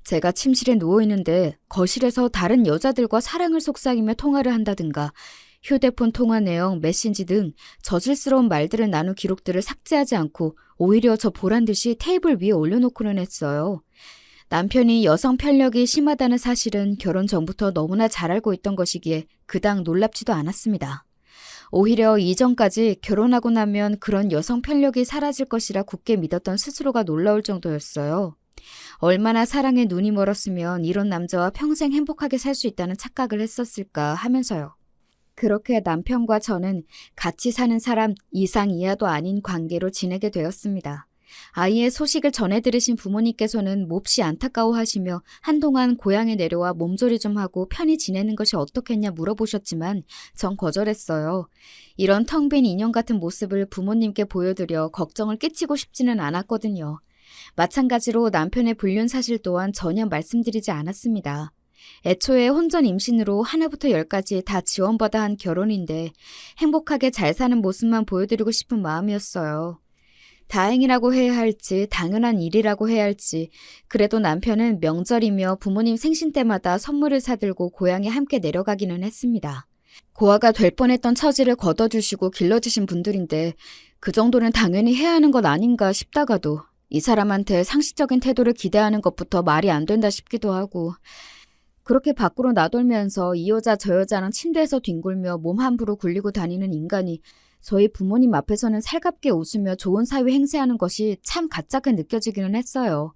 제가 침실에 누워있는데 거실에서 다른 여자들과 사랑을 속삭이며 통화를 한다든가 휴대폰 통화 내용, 메신지 등 저질스러운 말들을 나눈 기록들을 삭제하지 않고 오히려 저 보란듯이 테이블 위에 올려놓고는 했어요. 남편이 여성 편력이 심하다는 사실은 결혼 전부터 너무나 잘 알고 있던 것이기에 그닥 놀랍지도 않았습니다. 오히려 이전까지 결혼하고 나면 그런 여성 편력이 사라질 것이라 굳게 믿었던 스스로가 놀라울 정도였어요. 얼마나 사랑에 눈이 멀었으면 이런 남자와 평생 행복하게 살 수 있다는 착각을 했었을까 하면서요. 그렇게 남편과 저는 같이 사는 사람 이상 이하도 아닌 관계로 지내게 되었습니다. 아이의 소식을 전해 들으신 부모님께서는 몹시 안타까워하시며 한동안 고향에 내려와 몸조리 좀 하고 편히 지내는 것이 어떻겠냐 물어보셨지만 전 거절했어요. 이런 텅 빈 인형 같은 모습을 부모님께 보여드려 걱정을 끼치고 싶지는 않았거든요. 마찬가지로 남편의 불륜 사실 또한 전혀 말씀드리지 않았습니다. 애초에 혼전 임신으로 하나부터 열까지 다 지원받아 한 결혼인데 행복하게 잘 사는 모습만 보여드리고 싶은 마음이었어요. 다행이라고 해야 할지 당연한 일이라고 해야 할지 그래도 남편은 명절이며 부모님 생신 때마다 선물을 사들고 고향에 함께 내려가기는 했습니다. 고아가 될 뻔했던 처지를 걷어주시고 길러주신 분들인데 그 정도는 당연히 해야 하는 것 아닌가 싶다가도 이 사람한테 상식적인 태도를 기대하는 것부터 말이 안 된다 싶기도 하고 그렇게 밖으로 나돌면서 이 여자 저 여자랑 침대에서 뒹굴며 몸 함부로 굴리고 다니는 인간이 저희 부모님 앞에서는 살갑게 웃으며 좋은 사위 행세하는 것이 참 가짜게 느껴지기는 했어요.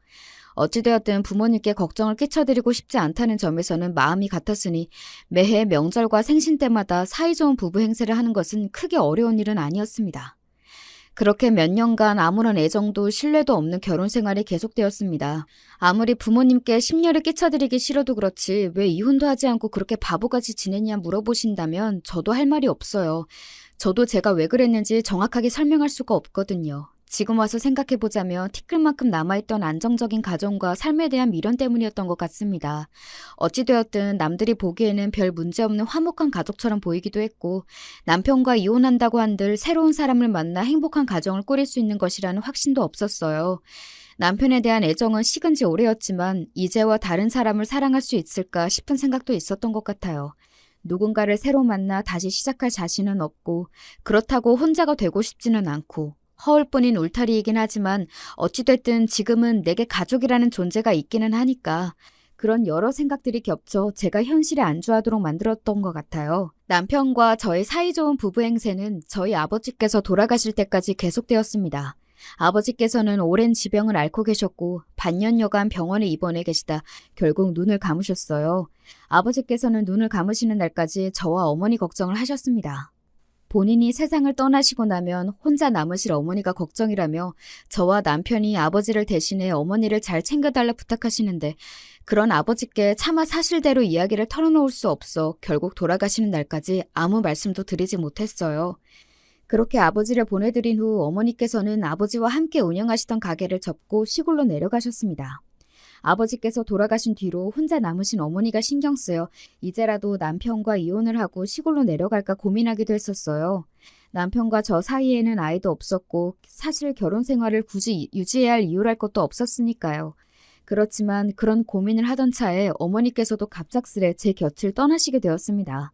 어찌되었든 부모님께 걱정을 끼쳐드리고 싶지 않다는 점에서는 마음이 같았으니 매해 명절과 생신 때마다 사이좋은 부부 행세를 하는 것은 크게 어려운 일은 아니었습니다. 그렇게 몇 년간 아무런 애정도 신뢰도 없는 결혼 생활이 계속되었습니다. 아무리 부모님께 심려를 끼쳐드리기 싫어도 그렇지 왜 이혼도 하지 않고 그렇게 바보같이 지냈냐 물어보신다면 저도 할 말이 없어요. 저도 제가 왜 그랬는지 정확하게 설명할 수가 없거든요. 지금 와서 생각해보자면 티끌만큼 남아있던 안정적인 가정과 삶에 대한 미련 때문이었던 것 같습니다. 어찌되었든 남들이 보기에는 별 문제없는 화목한 가족처럼 보이기도 했고 남편과 이혼한다고 한들 새로운 사람을 만나 행복한 가정을 꾸릴 수 있는 것이라는 확신도 없었어요. 남편에 대한 애정은 식은 지 오래였지만 이제와 다른 사람을 사랑할 수 있을까 싶은 생각도 있었던 것 같아요. 누군가를 새로 만나 다시 시작할 자신은 없고 그렇다고 혼자가 되고 싶지는 않고 허울뿐인 울타리이긴 하지만 어찌됐든 지금은 내게 가족이라는 존재가 있기는 하니까 그런 여러 생각들이 겹쳐 제가 현실에 안주하도록 만들었던 것 같아요. 남편과 저의 사이좋은 부부 행세는 저희 아버지께서 돌아가실 때까지 계속되었습니다. 아버지께서는 오랜 지병을 앓고 계셨고 반년여간 병원에 입원해 계시다 결국 눈을 감으셨어요. 아버지께서는 눈을 감으시는 날까지 저와 어머니 걱정을 하셨습니다. 본인이 세상을 떠나시고 나면 혼자 남으실 어머니가 걱정이라며 저와 남편이 아버지를 대신해 어머니를 잘 챙겨달라 부탁하시는데 그런 아버지께 차마 사실대로 이야기를 털어놓을 수 없어 결국 돌아가시는 날까지 아무 말씀도 드리지 못했어요. 그렇게 아버지를 보내드린 후 어머니께서는 아버지와 함께 운영하시던 가게를 접고 시골로 내려가셨습니다. 아버지께서 돌아가신 뒤로 혼자 남으신 어머니가 신경 쓰여 이제라도 남편과 이혼을 하고 시골로 내려갈까 고민하기도 했었어요. 남편과 저 사이에는 아이도 없었고 사실 결혼 생활을 굳이 유지해야 할 이유랄 것도 없었으니까요. 그렇지만 그런 고민을 하던 차에 어머니께서도 갑작스레 제 곁을 떠나시게 되었습니다.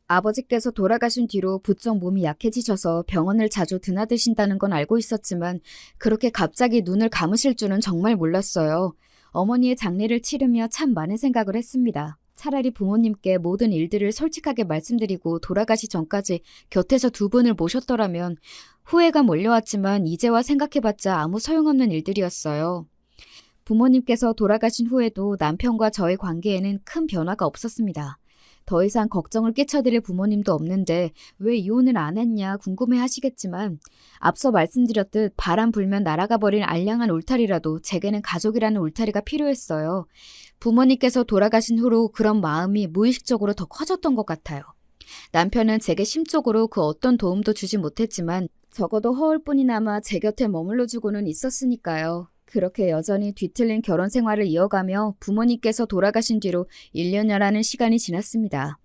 아버지께서 돌아가신 뒤로 부쩍 몸이 약해지셔서 병원을 자주 드나드신다는 건 알고 있었지만 그렇게 갑자기 눈을 감으실 줄은 정말 몰랐어요. 어머니의 장례를 치르며 참 많은 생각을 했습니다. 차라리 부모님께 모든 일들을 솔직하게 말씀드리고 돌아가시 전까지 곁에서 두 분을 모셨더라면 후회가 몰려왔지만 이제와 생각해봤자 아무 소용없는 일들이었어요. 부모님께서 돌아가신 후에도 남편과 저의 관계에는 큰 변화가 없었습니다. 더 이상 걱정을 끼쳐드릴 부모님도 없는데 왜 이혼을 안 했냐 궁금해 하시겠지만 앞서 말씀드렸듯 바람 불면 날아가 버린 알량한 울타리라도 제게는 가족이라는 울타리가 필요했어요. 부모님께서 돌아가신 후로 그런 마음이 무의식적으로 더 커졌던 것 같아요. 남편은 제게 심적으로 그 어떤 도움도 주지 못했지만 적어도 허울뿐이나마 제 곁에 머물러주고는 있었으니까요. 그렇게 여전히 뒤틀린 결혼 생활을 이어가며 부모님께서 돌아가신 뒤로 1년여라는 시간이 지났습니다.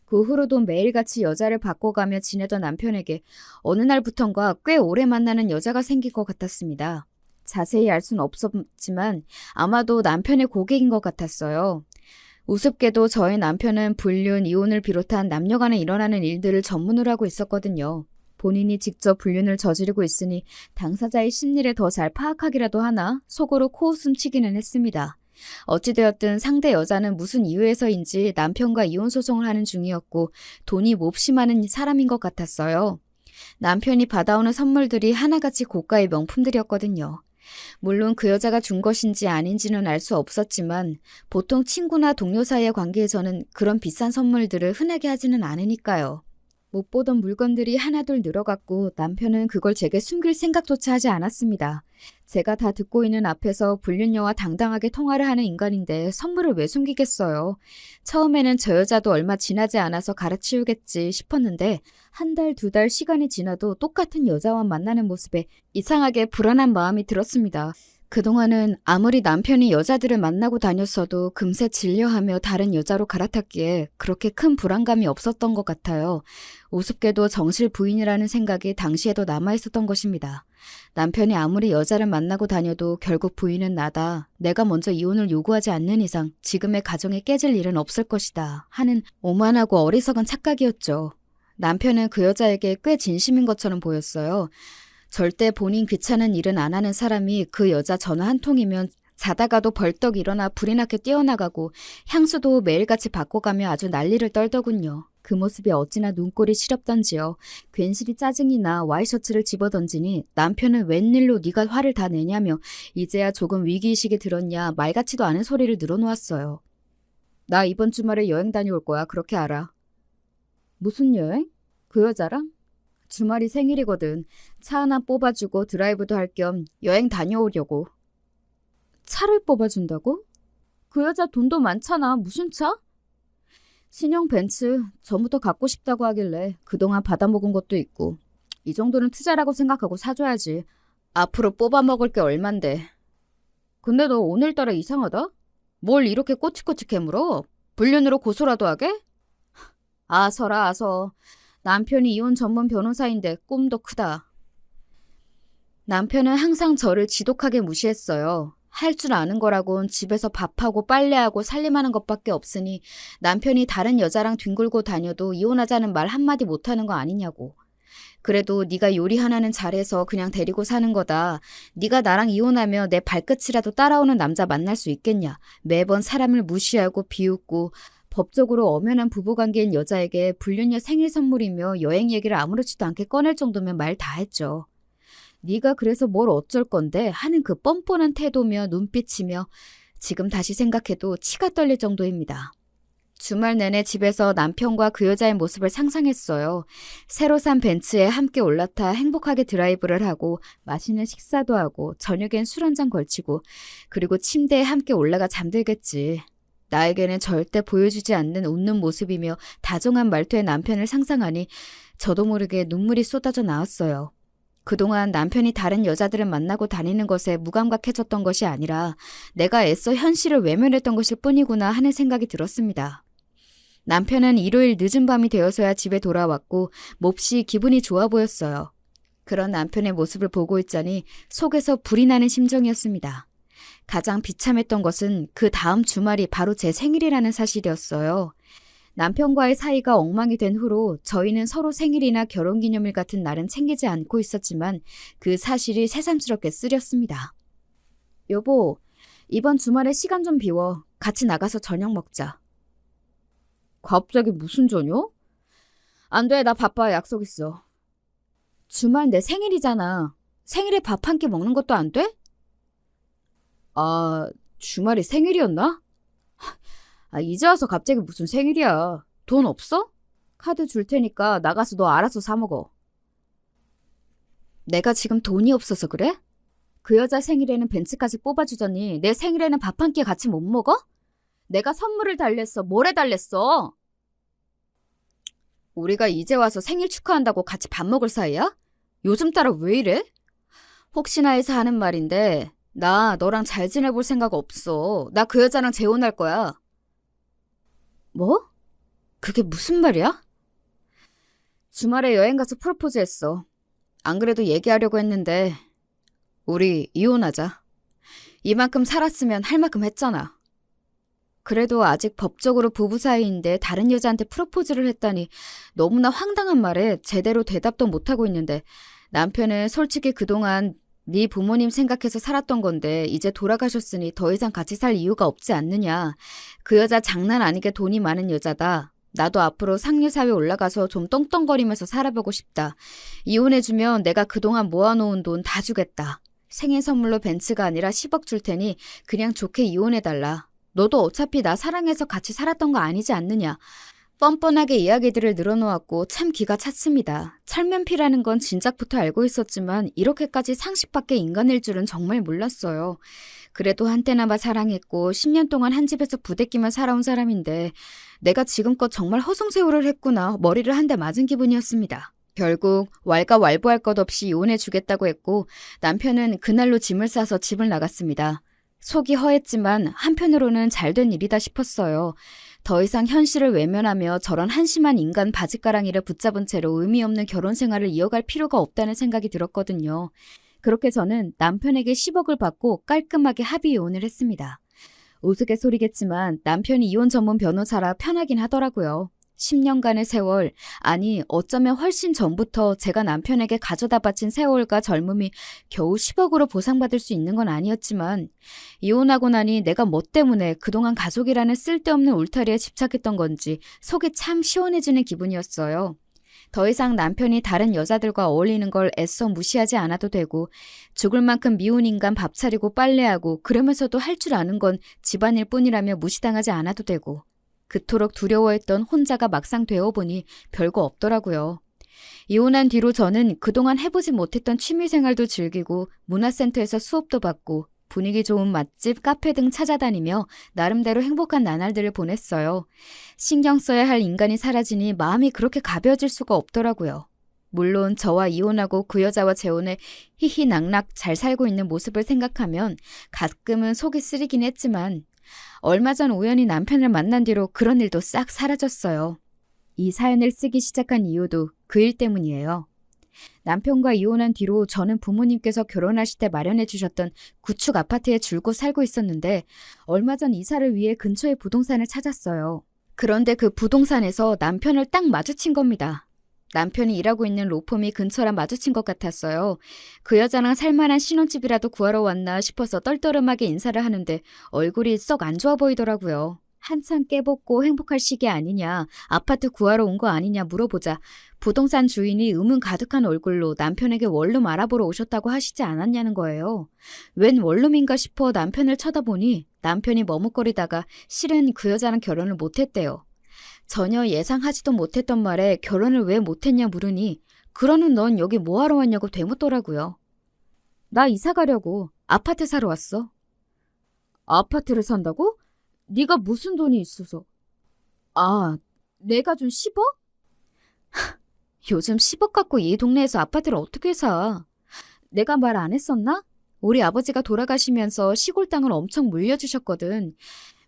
그 후로도 매일같이 여자를 바꿔가며 지내던 남편에게 어느 날부턴가 꽤 오래 만나는 여자가 생긴 것 같았습니다. 자세히 알 수는 없었지만 아마도 남편의 고객인 것 같았어요. 우습게도 저희 남편은 불륜, 이혼을 비롯한 남녀간에 일어나는 일들을 전문으로 하고 있었거든요. 본인이 직접 불륜을 저지르고 있으니 당사자의 심리를 더 잘 파악하기라도 하나 속으로 코웃음 치기는 했습니다. 어찌되었든 상대 여자는 무슨 이유에서인지 남편과 이혼 소송을 하는 중이었고 돈이 몹시 많은 사람인 것 같았어요. 남편이 받아오는 선물들이 하나같이 고가의 명품들이었거든요. 물론 그 여자가 준 것인지 아닌지는 알 수 없었지만 보통 친구나 동료 사이의 관계에서는 그런 비싼 선물들을 흔하게 하지는 않으니까요. 못 보던 물건들이 하나둘 늘어갔고 남편은 그걸 제게 숨길 생각조차 하지 않았습니다. 제가 다 듣고 있는 앞에서 불륜녀와 당당하게 통화를 하는 인간인데 선물을 왜 숨기겠어요. 처음에는 저 여자도 얼마 지나지 않아서 갈아치우겠지 싶었는데 한 달, 두 달 시간이 지나도 똑같은 여자와 만나는 모습에 이상하게 불안한 마음이 들었습니다. 그동안은 아무리 남편이 여자들을 만나고 다녔어도 금세 질려하며 다른 여자로 갈아탔기에 그렇게 큰 불안감이 없었던 것 같아요. 우습게도 정실 부인이라는 생각이 당시에도 남아있었던 것입니다. 남편이 아무리 여자를 만나고 다녀도 결국 부인은 나다. 내가 먼저 이혼을 요구하지 않는 이상 지금의 가정에 깨질 일은 없을 것이다. 하는 오만하고 어리석은 착각이었죠. 남편은 그 여자에게 꽤 진심인 것처럼 보였어요. 절대 본인 귀찮은 일은 안 하는 사람이 그 여자 전화 한 통이면 자다가도 벌떡 일어나 불이 나게 뛰어나가고 향수도 매일같이 바꿔가며 아주 난리를 떨더군요. 그 모습이 어찌나 눈꼴이 시렵던지요. 괜시리 짜증이 나 와이셔츠를 집어던지니 남편은 웬일로 네가 화를 다 내냐며 이제야 조금 위기의식이 들었냐 말 같지도 않은 소리를 늘어놓았어요. 나 이번 주말에 여행 다녀올 거야. 그렇게 알아. 무슨 여행? 그 여자랑? 주말이 생일이거든. 차 하나 뽑아주고 드라이브도 할 겸 여행 다녀오려고. 차를 뽑아준다고? 그 여자 돈도 많잖아. 무슨 차? 신형 벤츠. 전부터 갖고 싶다고 하길래 그동안 받아먹은 것도 있고. 이 정도는 투자라고 생각하고 사줘야지. 앞으로 뽑아먹을 게 얼만데. 근데 너 오늘따라 이상하다? 뭘 이렇게 꼬치꼬치 캐물어? 불륜으로 고소라도 하게? 아서라 아서. 남편이 이혼 전문 변호사인데 꿈도 크다. 남편은 항상 저를 지독하게 무시했어요. 할 줄 아는 거라곤 집에서 밥하고 빨래하고 살림하는 것밖에 없으니 남편이 다른 여자랑 뒹굴고 다녀도 이혼하자는 말 한마디 못하는 거 아니냐고. 그래도 네가 요리 하나는 잘해서 그냥 데리고 사는 거다. 네가 나랑 이혼하며 내 발끝이라도 따라오는 남자 만날 수 있겠냐. 매번 사람을 무시하고 비웃고 법적으로 엄연한 부부관계인 여자에게 불륜녀 생일 선물이며 여행 얘기를 아무렇지도 않게 꺼낼 정도면 말 다 했죠. 네가 그래서 뭘 어쩔 건데 하는 그 뻔뻔한 태도며 눈빛이며 지금 다시 생각해도 치가 떨릴 정도입니다. 주말 내내 집에서 남편과 그 여자의 모습을 상상했어요. 새로 산 벤츠에 함께 올라타 행복하게 드라이브를 하고 맛있는 식사도 하고 저녁엔 술 한 잔 걸치고 그리고 침대에 함께 올라가 잠들겠지. 나에게는 절대 보여주지 않는 웃는 모습이며 다정한 말투의 남편을 상상하니 저도 모르게 눈물이 쏟아져 나왔어요. 그동안 남편이 다른 여자들을 만나고 다니는 것에 무감각해졌던 것이 아니라 내가 애써 현실을 외면했던 것일 뿐이구나 하는 생각이 들었습니다. 남편은 일요일 늦은 밤이 되어서야 집에 돌아왔고 몹시 기분이 좋아 보였어요. 그런 남편의 모습을 보고 있자니 속에서 불이 나는 심정이었습니다. 가장 비참했던 것은 그 다음 주말이 바로 제 생일이라는 사실이었어요. 남편과의 사이가 엉망이 된 후로 저희는 서로 생일이나 결혼기념일 같은 날은 챙기지 않고 있었지만 그 사실이 새삼스럽게 쓰렸습니다. 여보, 이번 주말에 시간 좀 비워. 같이 나가서 저녁 먹자. 갑자기 무슨 저녁? 안 돼, 나 바빠. 약속 있어. 주말 내 생일이잖아. 생일에 밥 한 끼 먹는 것도 안 돼? 아, 주말이 생일이었나? 이제 와서 갑자기 무슨 생일이야. 돈 없어? 카드 줄 테니까 나가서 너 알아서 사 먹어. 내가 지금 돈이 없어서 그래? 그 여자 생일에는 벤츠까지 뽑아주더니 내 생일에는 밥 한 끼 같이 못 먹어? 내가 선물을 달랬어. 뭘 해달랬어? 우리가 이제 와서 생일 축하한다고 같이 밥 먹을 사이야? 요즘 따라 왜 이래? 혹시나 해서 하는 말인데 나 너랑 잘 지내볼 생각 없어. 나 그 여자랑 재혼할 거야. 뭐? 그게 무슨 말이야? 주말에 여행 가서 프로포즈 했어. 안 그래도 얘기하려고 했는데 우리 이혼하자. 이만큼 살았으면 할 만큼 했잖아. 그래도 아직 법적으로 부부 사이인데 다른 여자한테 프로포즈를 했다니 너무나 황당한 말에 제대로 대답도 못하고 있는데 남편은 솔직히 그동안 네 부모님 생각해서 살았던 건데 이제 돌아가셨으니 더 이상 같이 살 이유가 없지 않느냐. 그 여자 장난 아니게 돈이 많은 여자다. 나도 앞으로 상류사회 올라가서 좀 떵떵거리면서 살아보고 싶다. 이혼해주면 내가 그동안 모아놓은 돈 다 주겠다. 생일 선물로 벤츠가 아니라 10억 줄 테니 그냥 좋게 이혼해달라. 너도 어차피 나 사랑해서 같이 살았던 거 아니지 않느냐. 뻔뻔하게 이야기들을 늘어놓았고 참 기가 찼습니다. 철면피라는 건 진작부터 알고 있었지만 이렇게까지 상식 밖의 인간일 줄은 정말 몰랐어요. 그래도 한때나마 사랑했고 10년 동안 한 집에서 부대끼며 살아온 사람인데 내가 지금껏 정말 허송세월을 했구나. 머리를 한 대 맞은 기분이었습니다. 결국 왈가왈부할 것 없이 이혼해주겠다고 했고 남편은 그날로 짐을 싸서 집을 나갔습니다. 속이 허했지만 한편으로는 잘된 일이다 싶었어요. 더 이상 현실을 외면하며 저런 한심한 인간 바짓가랑이를 붙잡은 채로 의미 없는 결혼 생활을 이어갈 필요가 없다는 생각이 들었거든요. 그렇게 저는 남편에게 10억을 받고 깔끔하게 합의 이혼을 했습니다. 우스갯소리겠지만 남편이 이혼 전문 변호사라 편하긴 하더라고요. 10년간의 세월, 아니 어쩌면 훨씬 전부터 제가 남편에게 가져다 바친 세월과 젊음이 겨우 10억으로 보상받을 수 있는 건 아니었지만 이혼하고 나니 내가 뭐 때문에 그동안 가족이라는 쓸데없는 울타리에 집착했던 건지 속이 참 시원해지는 기분이었어요. 더 이상 남편이 다른 여자들과 어울리는 걸 애써 무시하지 않아도 되고 죽을 만큼 미운 인간 밥 차리고 빨래하고 그러면서도 할 줄 아는 건 집안일 뿐이라며 무시당하지 않아도 되고 그토록 두려워했던 혼자가 막상 되어보니 별거 없더라고요. 이혼한 뒤로 저는 그동안 해보지 못했던 취미생활도 즐기고 문화센터에서 수업도 받고 분위기 좋은 맛집, 카페 등 찾아다니며 나름대로 행복한 나날들을 보냈어요. 신경 써야 할 인간이 사라지니 마음이 그렇게 가벼워질 수가 없더라고요. 물론 저와 이혼하고 그 여자와 재혼해 희희낙낙 잘 살고 있는 모습을 생각하면 가끔은 속이 쓰리긴 했지만 얼마 전 우연히 남편을 만난 뒤로 그런 일도 싹 사라졌어요. 이 사연을 쓰기 시작한 이유도 그 일 때문이에요. 남편과 이혼한 뒤로 저는 부모님께서 결혼하실 때 마련해 주셨던 구축 아파트에 줄곧 살고 있었는데 얼마 전 이사를 위해 근처의 부동산을 찾았어요. 그런데 그 부동산에서 남편을 딱 마주친 겁니다. 남편이 일하고 있는 로펌이 근처라 마주친 것 같았어요. 그 여자랑 살만한 신혼집이라도 구하러 왔나 싶어서 떨떠름하게 인사를 하는데 얼굴이 썩 안 좋아 보이더라고요. 한참 깨벗고 행복할 시기 아니냐, 아파트 구하러 온 거 아니냐 물어보자 부동산 주인이 의문 가득한 얼굴로 남편에게 원룸 알아보러 오셨다고 하시지 않았냐는 거예요. 웬 원룸인가 싶어 남편을 쳐다보니 남편이 머뭇거리다가 실은 그 여자랑 결혼을 못했대요. 전혀 예상하지도 못했던 말에 결혼을 왜 못했냐 물으니 그러는 넌 여기 뭐하러 왔냐고 되묻더라고요. 나 이사 가려고 아파트 사러 왔어. 아파트를 산다고? 네가 무슨 돈이 있어서? 아, 내가 준 10억? 요즘 10억 갖고 이 동네에서 아파트를 어떻게 사? 내가 말 안 했었나? 우리 아버지가 돌아가시면서 시골 땅을 엄청 물려주셨거든.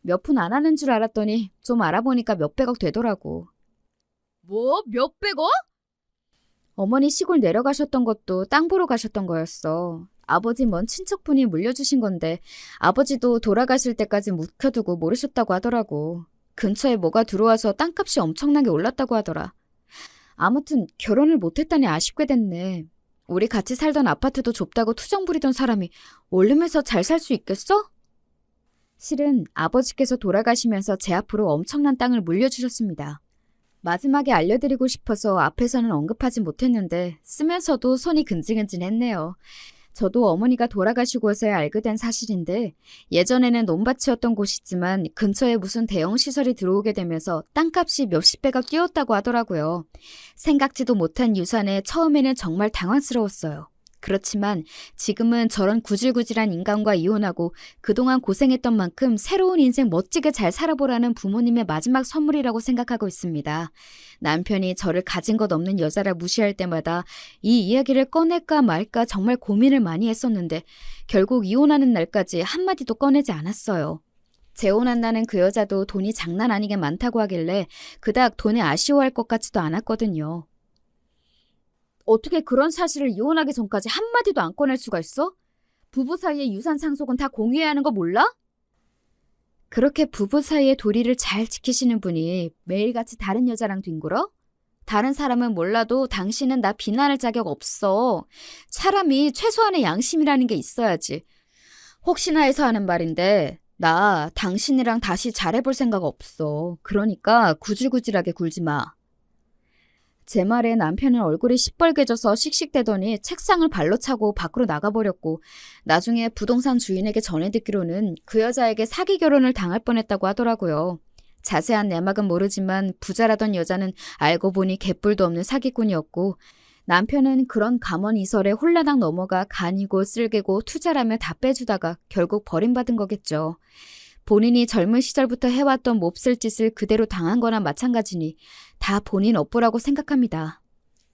몇 푼 안 하는 줄 알았더니 좀 알아보니까 몇백억 되더라고. 뭐? 몇백억? 어머니 시골 내려가셨던 것도 땅 보러 가셨던 거였어. 아버지 먼 친척분이 물려주신 건데 아버지도 돌아가실 때까지 묵혀두고 모르셨다고 하더라고. 근처에 뭐가 들어와서 땅값이 엄청나게 올랐다고 하더라. 아무튼 결혼을 못했다니 아쉽게 됐네. 우리 같이 살던 아파트도 좁다고 투정 부리던 사람이 원룸에서 잘 살 수 있겠어? 실은 아버지께서 돌아가시면서 제 앞으로 엄청난 땅을 물려주셨습니다. 마지막에 알려드리고 싶어서 앞에서는 언급하지 못했는데 쓰면서도 손이 근질근질했네요. 저도 어머니가 돌아가시고서야 알게 된 사실인데 예전에는 논밭이었던 곳이지만 근처에 무슨 대형 시설이 들어오게 되면서 땅값이 몇십 배가 뛰었다고 하더라고요. 생각지도 못한 유산에 처음에는 정말 당황스러웠어요. 그렇지만 지금은 저런 구질구질한 인간과 이혼하고 그동안 고생했던 만큼 새로운 인생 멋지게 잘 살아보라는 부모님의 마지막 선물이라고 생각하고 있습니다. 남편이 저를 가진 것 없는 여자라 무시할 때마다 이 이야기를 꺼낼까 말까 정말 고민을 많이 했었는데 결국 이혼하는 날까지 한마디도 꺼내지 않았어요. 재혼한다는 그 여자도 돈이 장난 아니게 많다고 하길래 그닥 돈에 아쉬워할 것 같지도 않았거든요. 어떻게 그런 사실을 이혼하기 전까지 한마디도 안 꺼낼 수가 있어? 부부 사이의 유산 상속은 다 공유해야 하는 거 몰라? 그렇게 부부 사이의 도리를 잘 지키시는 분이 매일같이 다른 여자랑 뒹굴어? 다른 사람은 몰라도 당신은 나 비난할 자격 없어. 사람이 최소한의 양심이라는 게 있어야지. 혹시나 해서 하는 말인데 나 당신이랑 다시 잘해볼 생각 없어. 그러니까 구질구질하게 굴지 마. 제 말에 남편은 얼굴이 시뻘개져서 씩씩대더니 책상을 발로 차고 밖으로 나가버렸고 나중에 부동산 주인에게 전해 듣기로는 그 여자에게 사기 결혼을 당할 뻔했다고 하더라고요. 자세한 내막은 모르지만 부자라던 여자는 알고 보니 개뿔도 없는 사기꾼이었고 남편은 그런 감언이설에 홀라당 넘어가 간이고 쓸개고 투자라며 다 빼주다가 결국 버림받은 거겠죠. 본인이 젊은 시절부터 해왔던 몹쓸 짓을 그대로 당한 거나 마찬가지니 다 본인 업보라고 생각합니다.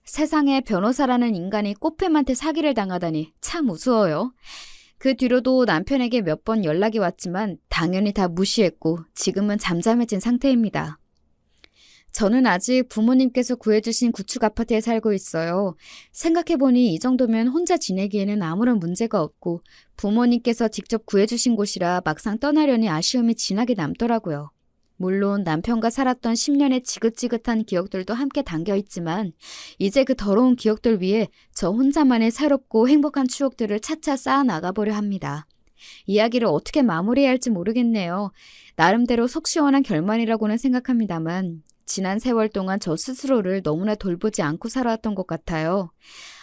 세상에 변호사라는 인간이 꽃뱀한테 사기를 당하다니 참 우스워요. 그 뒤로도 남편에게 몇 번 연락이 왔지만 당연히 다 무시했고 지금은 잠잠해진 상태입니다. 저는 아직 부모님께서 구해주신 구축 아파트에 살고 있어요. 생각해보니 이 정도면 혼자 지내기에는 아무런 문제가 없고 부모님께서 직접 구해주신 곳이라 막상 떠나려니 아쉬움이 진하게 남더라고요. 물론 남편과 살았던 10년의 지긋지긋한 기억들도 함께 담겨있지만 이제 그 더러운 기억들 위에 저 혼자만의 새롭고 행복한 추억들을 차차 쌓아 나가보려 합니다. 이야기를 어떻게 마무리해야 할지 모르겠네요. 나름대로 속 시원한 결말이라고는 생각합니다만 지난 세월 동안 저 스스로를 너무나 돌보지 않고 살아왔던 것 같아요.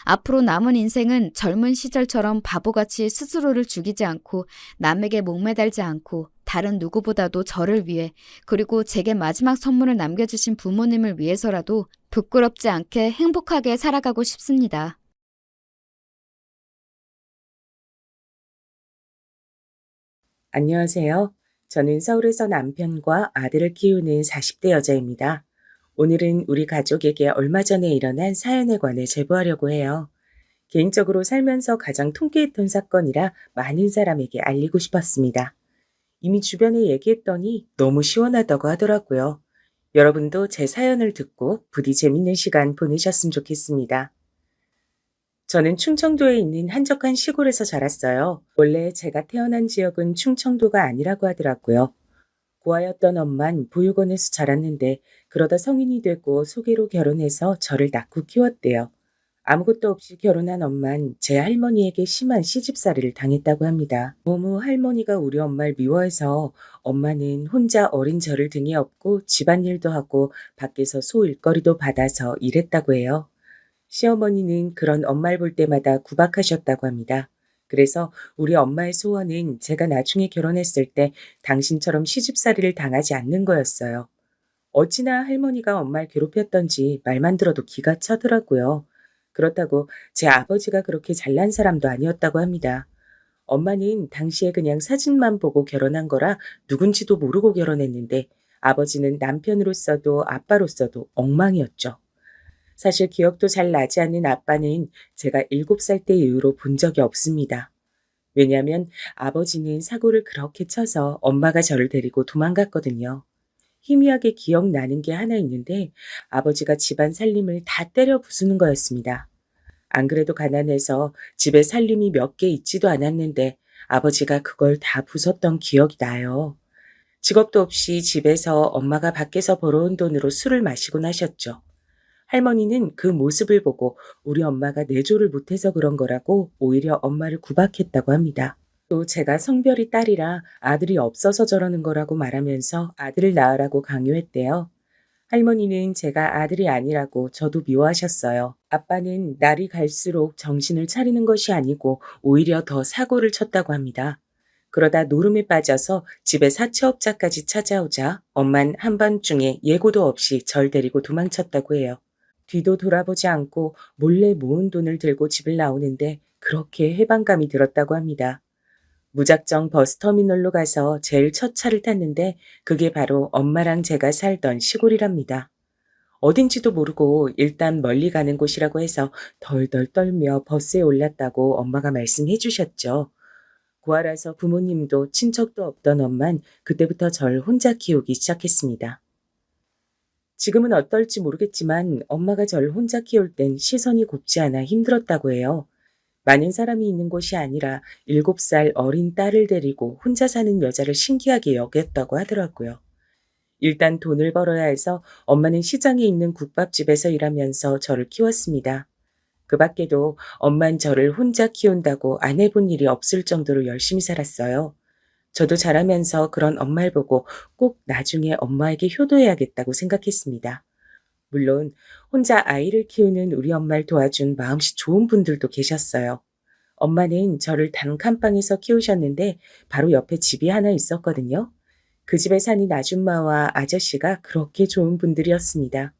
앞으로 남은 인생은 젊은 시절처럼 바보같이 스스로를 죽이지 않고 남에게 목매달지 않고 다른 누구보다도 저를 위해, 그리고 제게 마지막 선물을 남겨주신 부모님을 위해서라도 부끄럽지 않게 행복하게 살아가고 싶습니다. 안녕하세요. 저는 서울에서 남편과 아들을 키우는 40대 여자입니다. 오늘은 우리 가족에게 얼마 전에 일어난 사연에 관해 제보하려고 해요. 개인적으로 살면서 가장 통쾌했던 사건이라 많은 사람에게 알리고 싶었습니다. 이미 주변에 얘기했더니 너무 시원하다고 하더라고요. 여러분도 제 사연을 듣고 부디 재밌는 시간 보내셨으면 좋겠습니다. 저는 충청도에 있는 한적한 시골에서 자랐어요. 원래 제가 태어난 지역은 충청도가 아니라고 하더라고요. 고아였던 엄만 보육원에서 자랐는데 그러다 성인이 되고 소개로 결혼해서 저를 낳고 키웠대요. 아무것도 없이 결혼한 엄만 제 할머니에게 심한 시집살이를 당했다고 합니다. 너무 할머니가 우리 엄마를 미워해서 엄마는 혼자 어린 저를 등에 업고 집안일도 하고 밖에서 소일거리도 받아서 일했다고 해요. 시어머니는 그런 엄마를 볼 때마다 구박하셨다고 합니다. 그래서 우리 엄마의 소원은 제가 나중에 결혼했을 때 당신처럼 시집살이를 당하지 않는 거였어요. 어찌나 할머니가 엄마를 괴롭혔던지 말만 들어도 기가 차더라고요. 그렇다고 제 아버지가 그렇게 잘난 사람도 아니었다고 합니다. 엄마는 당시에 그냥 사진만 보고 결혼한 거라 누군지도 모르고 결혼했는데 아버지는 남편으로서도 아빠로서도 엉망이었죠. 사실 기억도 잘 나지 않는 아빠는 제가 7살 때 이후로 본 적이 없습니다. 왜냐하면 아버지는 사고를 그렇게 쳐서 엄마가 저를 데리고 도망갔거든요. 희미하게 기억나는 게 하나 있는데 아버지가 집안 살림을 다 때려 부수는 거였습니다. 안 그래도 가난해서 집에 살림이 몇 개 있지도 않았는데 아버지가 그걸 다 부쉈던 기억이 나요. 직업도 없이 집에서 엄마가 밖에서 벌어온 돈으로 술을 마시곤 하셨죠. 할머니는 그 모습을 보고 우리 엄마가 내조를 못해서 그런 거라고 오히려 엄마를 구박했다고 합니다. 또 제가 성별이 딸이라 아들이 없어서 저러는 거라고 말하면서 아들을 낳으라고 강요했대요. 할머니는 제가 아들이 아니라고 저도 미워하셨어요. 아빠는 날이 갈수록 정신을 차리는 것이 아니고 오히려 더 사고를 쳤다고 합니다. 그러다 노름에 빠져서 집에 사채업자까지 찾아오자 엄만 한밤중에 예고도 없이 절 데리고 도망쳤다고 해요. 뒤도 돌아보지 않고 몰래 모은 돈을 들고 집을 나오는데 그렇게 해방감이 들었다고 합니다. 무작정 버스터미널로 가서 제일 첫 차를 탔는데 그게 바로 엄마랑 제가 살던 시골이랍니다. 어딘지도 모르고 일단 멀리 가는 곳이라고 해서 덜덜 떨며 버스에 올랐다고 엄마가 말씀해 주셨죠. 고아라서 부모님도 친척도 없던 엄만 그때부터 절 혼자 키우기 시작했습니다. 지금은 어떨지 모르겠지만 엄마가 저를 혼자 키울 땐 시선이 곱지 않아 힘들었다고 해요. 많은 사람이 있는 곳이 아니라 7살 어린 딸을 데리고 혼자 사는 여자를 신기하게 여겼다고 하더라고요. 일단 돈을 벌어야 해서 엄마는 시장에 있는 국밥집에서 일하면서 저를 키웠습니다. 그 밖에도 엄만 저를 혼자 키운다고 안 해본 일이 없을 정도로 열심히 살았어요. 저도 자라면서 그런 엄마를 보고 꼭 나중에 엄마에게 효도해야겠다고 생각했습니다. 물론 혼자 아이를 키우는 우리 엄마를 도와준 마음씨 좋은 분들도 계셨어요. 엄마는 저를 단칸방에서 키우셨는데 바로 옆에 집이 하나 있었거든요. 그 집에 사는 아줌마와 아저씨가 그렇게 좋은 분들이었습니다.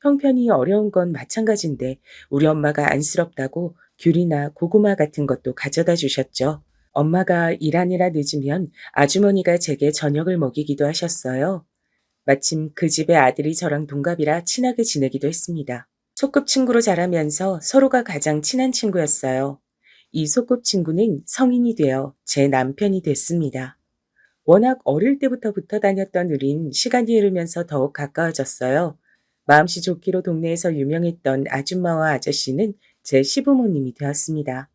형편이 어려운 건 마찬가지인데 우리 엄마가 안쓰럽다고 귤이나 고구마 같은 것도 가져다 주셨죠. 엄마가 일하느라 늦으면 아주머니가 제게 저녁을 먹이기도 하셨어요. 마침 그 집의 아들이 저랑 동갑이라 친하게 지내기도 했습니다. 소꿉친구로 자라면서 서로가 가장 친한 친구였어요. 이 소꿉친구는 성인이 되어 제 남편이 됐습니다. 워낙 어릴 때부터 붙어 다녔던 우린 시간이 흐르면서 더욱 가까워졌어요. 마음씨 좋기로 동네에서 유명했던 아줌마와 아저씨는 제 시부모님이 되었습니다.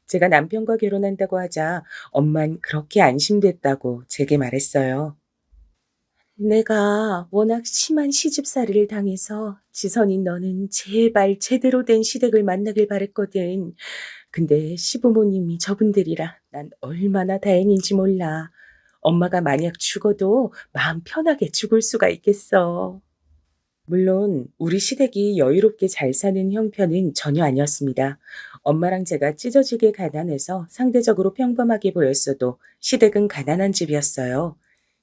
제가 남편과 결혼한다고 하자 엄만 그렇게 안심됐다고 제게 말했어요. 내가 워낙 심한 시집살이를 당해서 지선인 너는 제발 제대로 된 시댁을 만나길 바랬거든. 근데 시부모님이 저분들이라 난 얼마나 다행인지 몰라. 엄마가 만약 죽어도 마음 편하게 죽을 수가 있겠어. 물론 우리 시댁이 여유롭게 잘 사는 형편은 전혀 아니었습니다. 엄마랑 제가 찢어지게 가난해서 상대적으로 평범하게 보였어도 시댁은 가난한 집이었어요.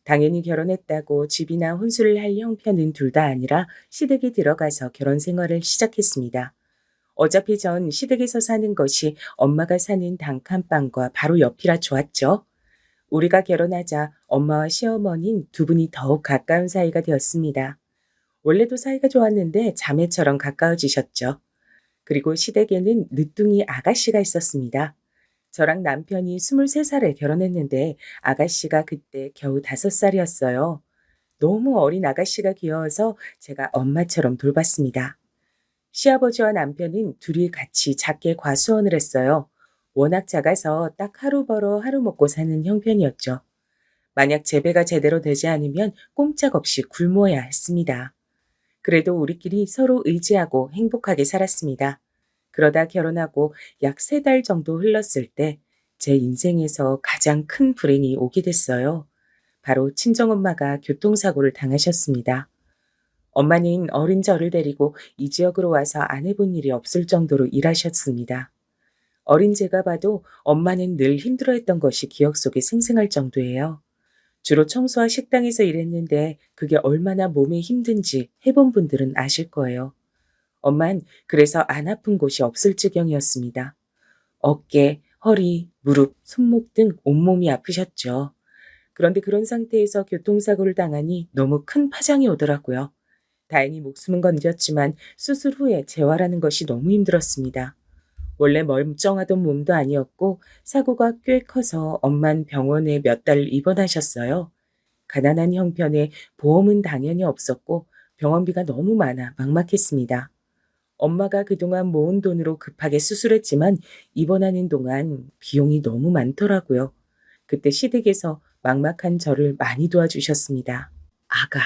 당연히 결혼했다고 집이나 혼수를 할 형편은 둘 다 아니라 시댁에 들어가서 결혼 생활을 시작했습니다. 어차피 전 시댁에서 사는 것이 엄마가 사는 단칸방과 바로 옆이라 좋았죠. 우리가 결혼하자 엄마와 시어머니는 두 분이 더욱 가까운 사이가 되었습니다. 원래도 사이가 좋았는데 자매처럼 가까워지셨죠. 그리고 시댁에는 늦둥이 아가씨가 있었습니다. 저랑 남편이 23살에 결혼했는데 아가씨가 그때 겨우 5살이었어요. 너무 어린 아가씨가 귀여워서 제가 엄마처럼 돌봤습니다. 시아버지와 남편은 둘이 같이 작게 과수원을 했어요. 워낙 작아서 딱 하루 벌어 하루 먹고 사는 형편이었죠. 만약 재배가 제대로 되지 않으면 꼼짝없이 굶어야 했습니다. 그래도 우리끼리 서로 의지하고 행복하게 살았습니다. 그러다 결혼하고 약 3달 정도 흘렀을 때 제 인생에서 가장 큰 불행이 오게 됐어요. 바로 친정엄마가 교통사고를 당하셨습니다. 엄마는 어린 저를 데리고 이 지역으로 와서 안 해본 일이 없을 정도로 일하셨습니다. 어린 제가 봐도 엄마는 늘 힘들어했던 것이 기억 속에 생생할 정도예요. 주로 청소와 식당에서 일했는데 그게 얼마나 몸에 힘든지 해본 분들은 아실 거예요. 엄만 그래서 안 아픈 곳이 없을 지경이었습니다. 어깨, 허리, 무릎, 손목 등 온몸이 아프셨죠. 그런데 그런 상태에서 교통사고를 당하니 너무 큰 파장이 오더라고요. 다행히 목숨은 건졌지만 수술 후에 재활하는 것이 너무 힘들었습니다. 원래 멀쩡하던 몸도 아니었고 사고가 꽤 커서 엄만 병원에 몇 달 입원하셨어요. 가난한 형편에 보험은 당연히 없었고 병원비가 너무 많아 막막했습니다. 엄마가 그동안 모은 돈으로 급하게 수술했지만 입원하는 동안 비용이 너무 많더라고요. 그때 시댁에서 막막한 저를 많이 도와주셨습니다. 아가,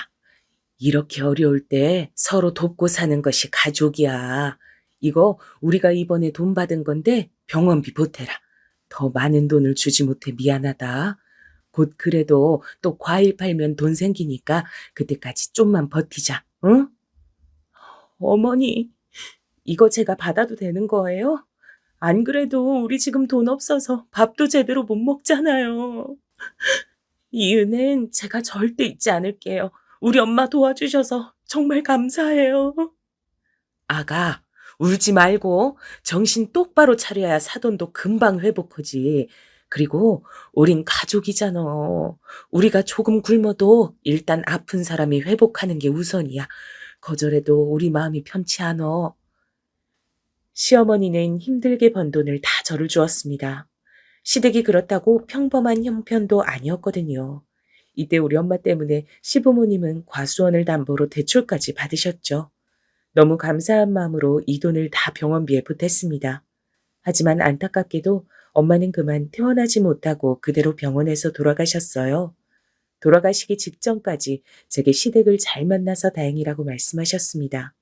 이렇게 어려울 때 서로 돕고 사는 것이 가족이야. 이거 우리가 이번에 돈 받은 건데 병원비 보태라. 더 많은 돈을 주지 못해 미안하다. 곧 그래도 또 과일 팔면 돈 생기니까 그때까지 좀만 버티자. 응? 어머니, 이거 제가 받아도 되는 거예요? 안 그래도 우리 지금 돈 없어서 밥도 제대로 못 먹잖아요. 이 은혜는 제가 절대 잊지 않을게요. 우리 엄마 도와주셔서 정말 감사해요. 아가, 울지 말고 정신 똑바로 차려야 사돈도 금방 회복하지. 그리고 우린 가족이잖아. 우리가 조금 굶어도 일단 아픈 사람이 회복하는 게 우선이야. 거절해도 우리 마음이 편치 않어. 시어머니는 힘들게 번 돈을 다 저를 주었습니다. 시댁이 그렇다고 평범한 형편도 아니었거든요. 이때 우리 엄마 때문에 시부모님은 과수원을 담보로 대출까지 받으셨죠. 너무 감사한 마음으로 이 돈을 다 병원비에 보탰습니다. 하지만 안타깝게도 엄마는 그만 퇴원하지 못하고 그대로 병원에서 돌아가셨어요. 돌아가시기 직전까지 제게 시댁을 잘 만나서 다행이라고 말씀하셨습니다.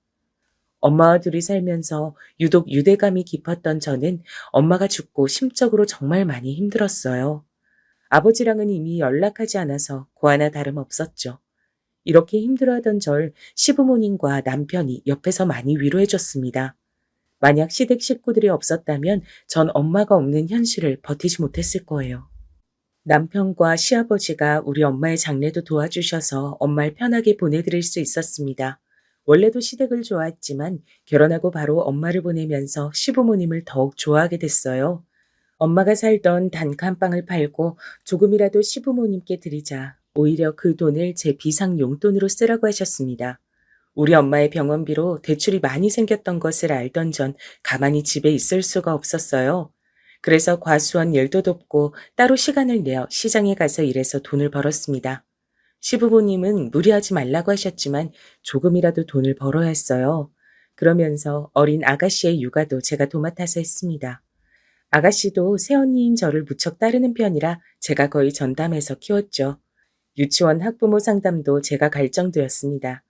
엄마와 둘이 살면서 유독 유대감이 깊었던 저는 엄마가 죽고 심적으로 정말 많이 힘들었어요. 아버지랑은 이미 연락하지 않아서 고아나 다름없었죠. 이렇게 힘들어하던 절 시부모님과 남편이 옆에서 많이 위로해줬습니다. 만약 시댁 식구들이 없었다면 전 엄마가 없는 현실을 버티지 못했을 거예요. 남편과 시아버지가 우리 엄마의 장례도 도와주셔서 엄마를 편하게 보내드릴 수 있었습니다. 원래도 시댁을 좋아했지만 결혼하고 바로 엄마를 보내면서 시부모님을 더욱 좋아하게 됐어요. 엄마가 살던 단칸방을 팔고 조금이라도 시부모님께 드리자 오히려 그 돈을 제 비상 용돈으로 쓰라고 하셨습니다. 우리 엄마의 병원비로 대출이 많이 생겼던 것을 알던 전 가만히 집에 있을 수가 없었어요. 그래서 과수원 일도 돕고 따로 시간을 내어 시장에 가서 일해서 돈을 벌었습니다. 시부모님은 무리하지 말라고 하셨지만 조금이라도 돈을 벌어야 했어요. 그러면서 어린 아가씨의 육아도 제가 도맡아서 했습니다. 아가씨도 새언니인 저를 무척 따르는 편이라 제가 거의 전담해서 키웠죠. 유치원 학부모 상담도 제가 갈 정도였습니다.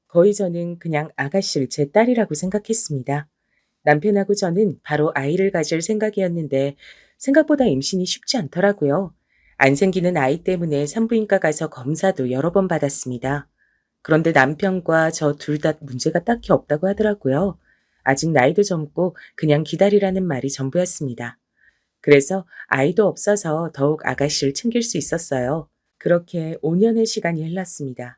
거의 저는 그냥 아가씨를 제 딸이라고 생각했습니다. 남편하고 저는 바로 아이를 가질 생각이었는데 생각보다 임신이 쉽지 않더라고요. 안 생기는 아이 때문에 산부인과 가서 검사도 여러 번 받았습니다. 그런데 남편과 저 둘 다 문제가 딱히 없다고 하더라고요. 아직 나이도 젊고 그냥 기다리라는 말이 전부였습니다. 그래서 아이도 없어서 더욱 아가씨를 챙길 수 있었어요. 그렇게 5년의 시간이 흘렀습니다.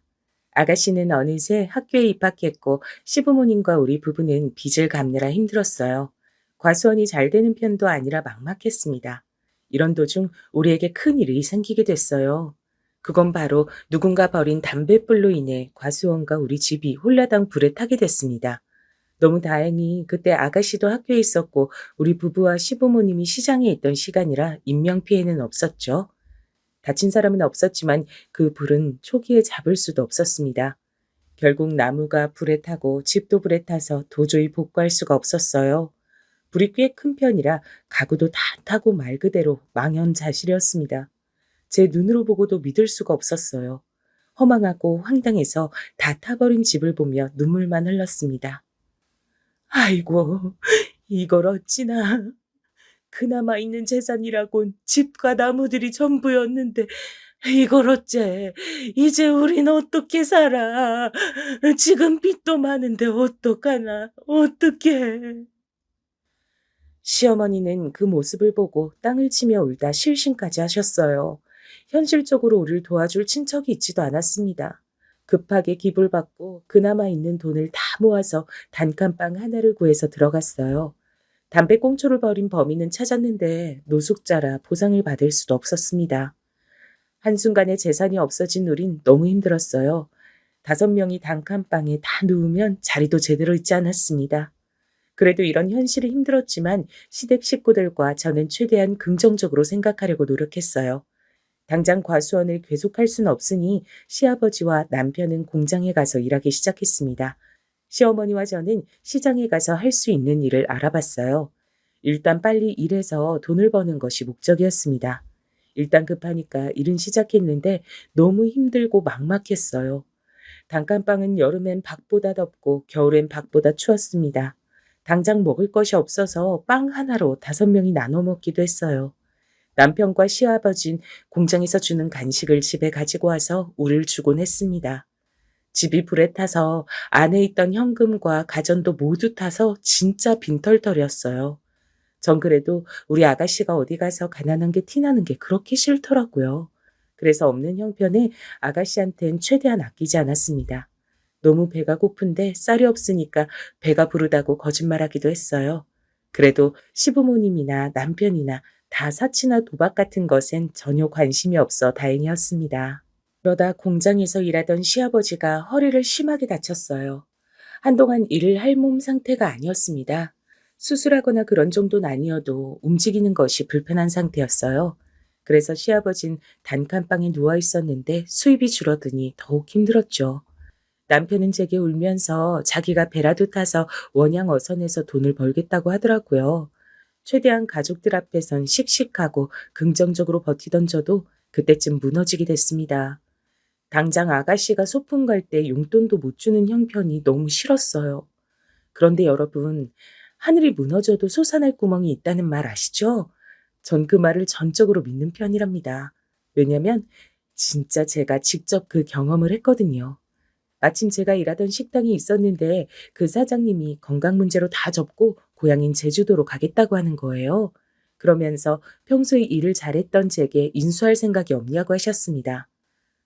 아가씨는 어느새 학교에 입학했고 시부모님과 우리 부부는 빚을 갚느라 힘들었어요. 과수원이 잘 되는 편도 아니라 막막했습니다. 이런 도중 우리에게 큰 일이 생기게 됐어요. 그건 바로 누군가 버린 담뱃불로 인해 과수원과 우리 집이 홀라당 불에 타게 됐습니다. 너무 다행히 그때 아가씨도 학교에 있었고 우리 부부와 시부모님이 시장에 있던 시간이라 인명피해는 없었죠. 다친 사람은 없었지만 그 불은 초기에 잡을 수도 없었습니다. 결국 나무가 불에 타고 집도 불에 타서 도저히 복구할 수가 없었어요. 불이 꽤 큰 편이라 가구도 다 타고 말 그대로 망연자실이었습니다. 제 눈으로 보고도 믿을 수가 없었어요. 허망하고 황당해서 다 타버린 집을 보며 눈물만 흘렀습니다. 아이고, 이걸 어찌나. 그나마 있는 재산이라곤 집과 나무들이 전부였는데 이걸 어째. 이제 우린 어떻게 살아. 지금 빚도 많은데 어떡하나. 어떡해. 시어머니는 그 모습을 보고 땅을 치며 울다 실신까지 하셨어요. 현실적으로 우리를 도와줄 친척이 있지도 않았습니다. 급하게 기부를 받고 그나마 있는 돈을 다 모아서 단칸방 하나를 구해서 들어갔어요. 담배꽁초를 버린 범인은 찾았는데 노숙자라 보상을 받을 수도 없었습니다. 한순간에 재산이 없어진 우린 너무 힘들었어요. 5명이 단칸방에 다 누우면 자리도 제대로 있지 않았습니다. 그래도 이런 현실이 힘들었지만 시댁 식구들과 저는 최대한 긍정적으로 생각하려고 노력했어요. 당장 과수원을 계속할 수는 없으니 시아버지와 남편은 공장에 가서 일하기 시작했습니다. 시어머니와 저는 시장에 가서 할 수 있는 일을 알아봤어요. 일단 빨리 일해서 돈을 버는 것이 목적이었습니다. 일단 급하니까 일은 시작했는데 너무 힘들고 막막했어요. 단칸방은 여름엔 밖보다 덥고 겨울엔 밖보다 추웠습니다. 당장 먹을 것이 없어서 빵 하나로 5명이 나눠 먹기도 했어요. 남편과 시아버진 공장에서 주는 간식을 집에 가지고 와서 우릴 주곤 했습니다. 집이 불에 타서 안에 있던 현금과 가전도 모두 타서 진짜 빈털털이었어요. 전 그래도 우리 아가씨가 어디 가서 가난한 게 티나는 게 그렇게 싫더라고요. 그래서 없는 형편에 아가씨한텐 최대한 아끼지 않았습니다. 너무 배가 고픈데 쌀이 없으니까 배가 부르다고 거짓말하기도 했어요. 그래도 시부모님이나 남편이나 다 사치나 도박 같은 것엔 전혀 관심이 없어 다행이었습니다. 그러다 공장에서 일하던 시아버지가 허리를 심하게 다쳤어요. 한동안 일을 할 몸 상태가 아니었습니다. 수술하거나 그런 정도는 아니어도 움직이는 것이 불편한 상태였어요. 그래서 시아버진 단칸방에 누워 있었는데 수입이 줄어드니 더욱 힘들었죠. 남편은 제게 울면서 자기가 배라도 타서 원양 어선에서 돈을 벌겠다고 하더라고요. 최대한 가족들 앞에선 씩씩하고 긍정적으로 버티던 저도 그때쯤 무너지게 됐습니다. 당장 아가씨가 소풍 갈 때 용돈도 못 주는 형편이 너무 싫었어요. 그런데 여러분, 하늘이 무너져도 솟아날 구멍이 있다는 말 아시죠? 전 그 말을 전적으로 믿는 편이랍니다. 왜냐면 진짜 제가 직접 그 경험을 했거든요. 마침 제가 일하던 식당이 있었는데 그 사장님이 건강 문제로 다 접고 고향인 제주도로 가겠다고 하는 거예요. 그러면서 평소에 일을 잘했던 제게 인수할 생각이 없냐고 하셨습니다.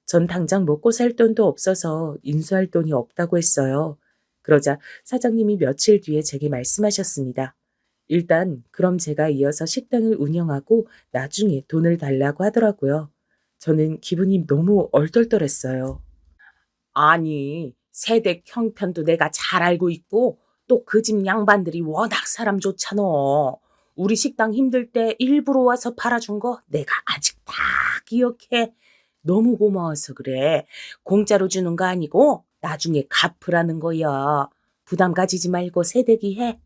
전 당장 먹고 살 돈도 없어서 인수할 돈이 없다고 했어요. 그러자 사장님이 며칠 뒤에 제게 말씀하셨습니다. 일단 그럼 제가 이어서 식당을 운영하고 나중에 돈을 달라고 하더라고요. 저는 기분이 너무 얼떨떨했어요. 아니, 세댁 형편도 내가 잘 알고 있고 또 그 집 양반들이 워낙 사람 좋잖아. 우리 식당 힘들 때 일부러 와서 팔아준 거 내가 아직 다 기억해. 너무 고마워서 그래. 공짜로 주는 거 아니고 나중에 갚으라는 거야. 부담 가지지 말고 세대기 해.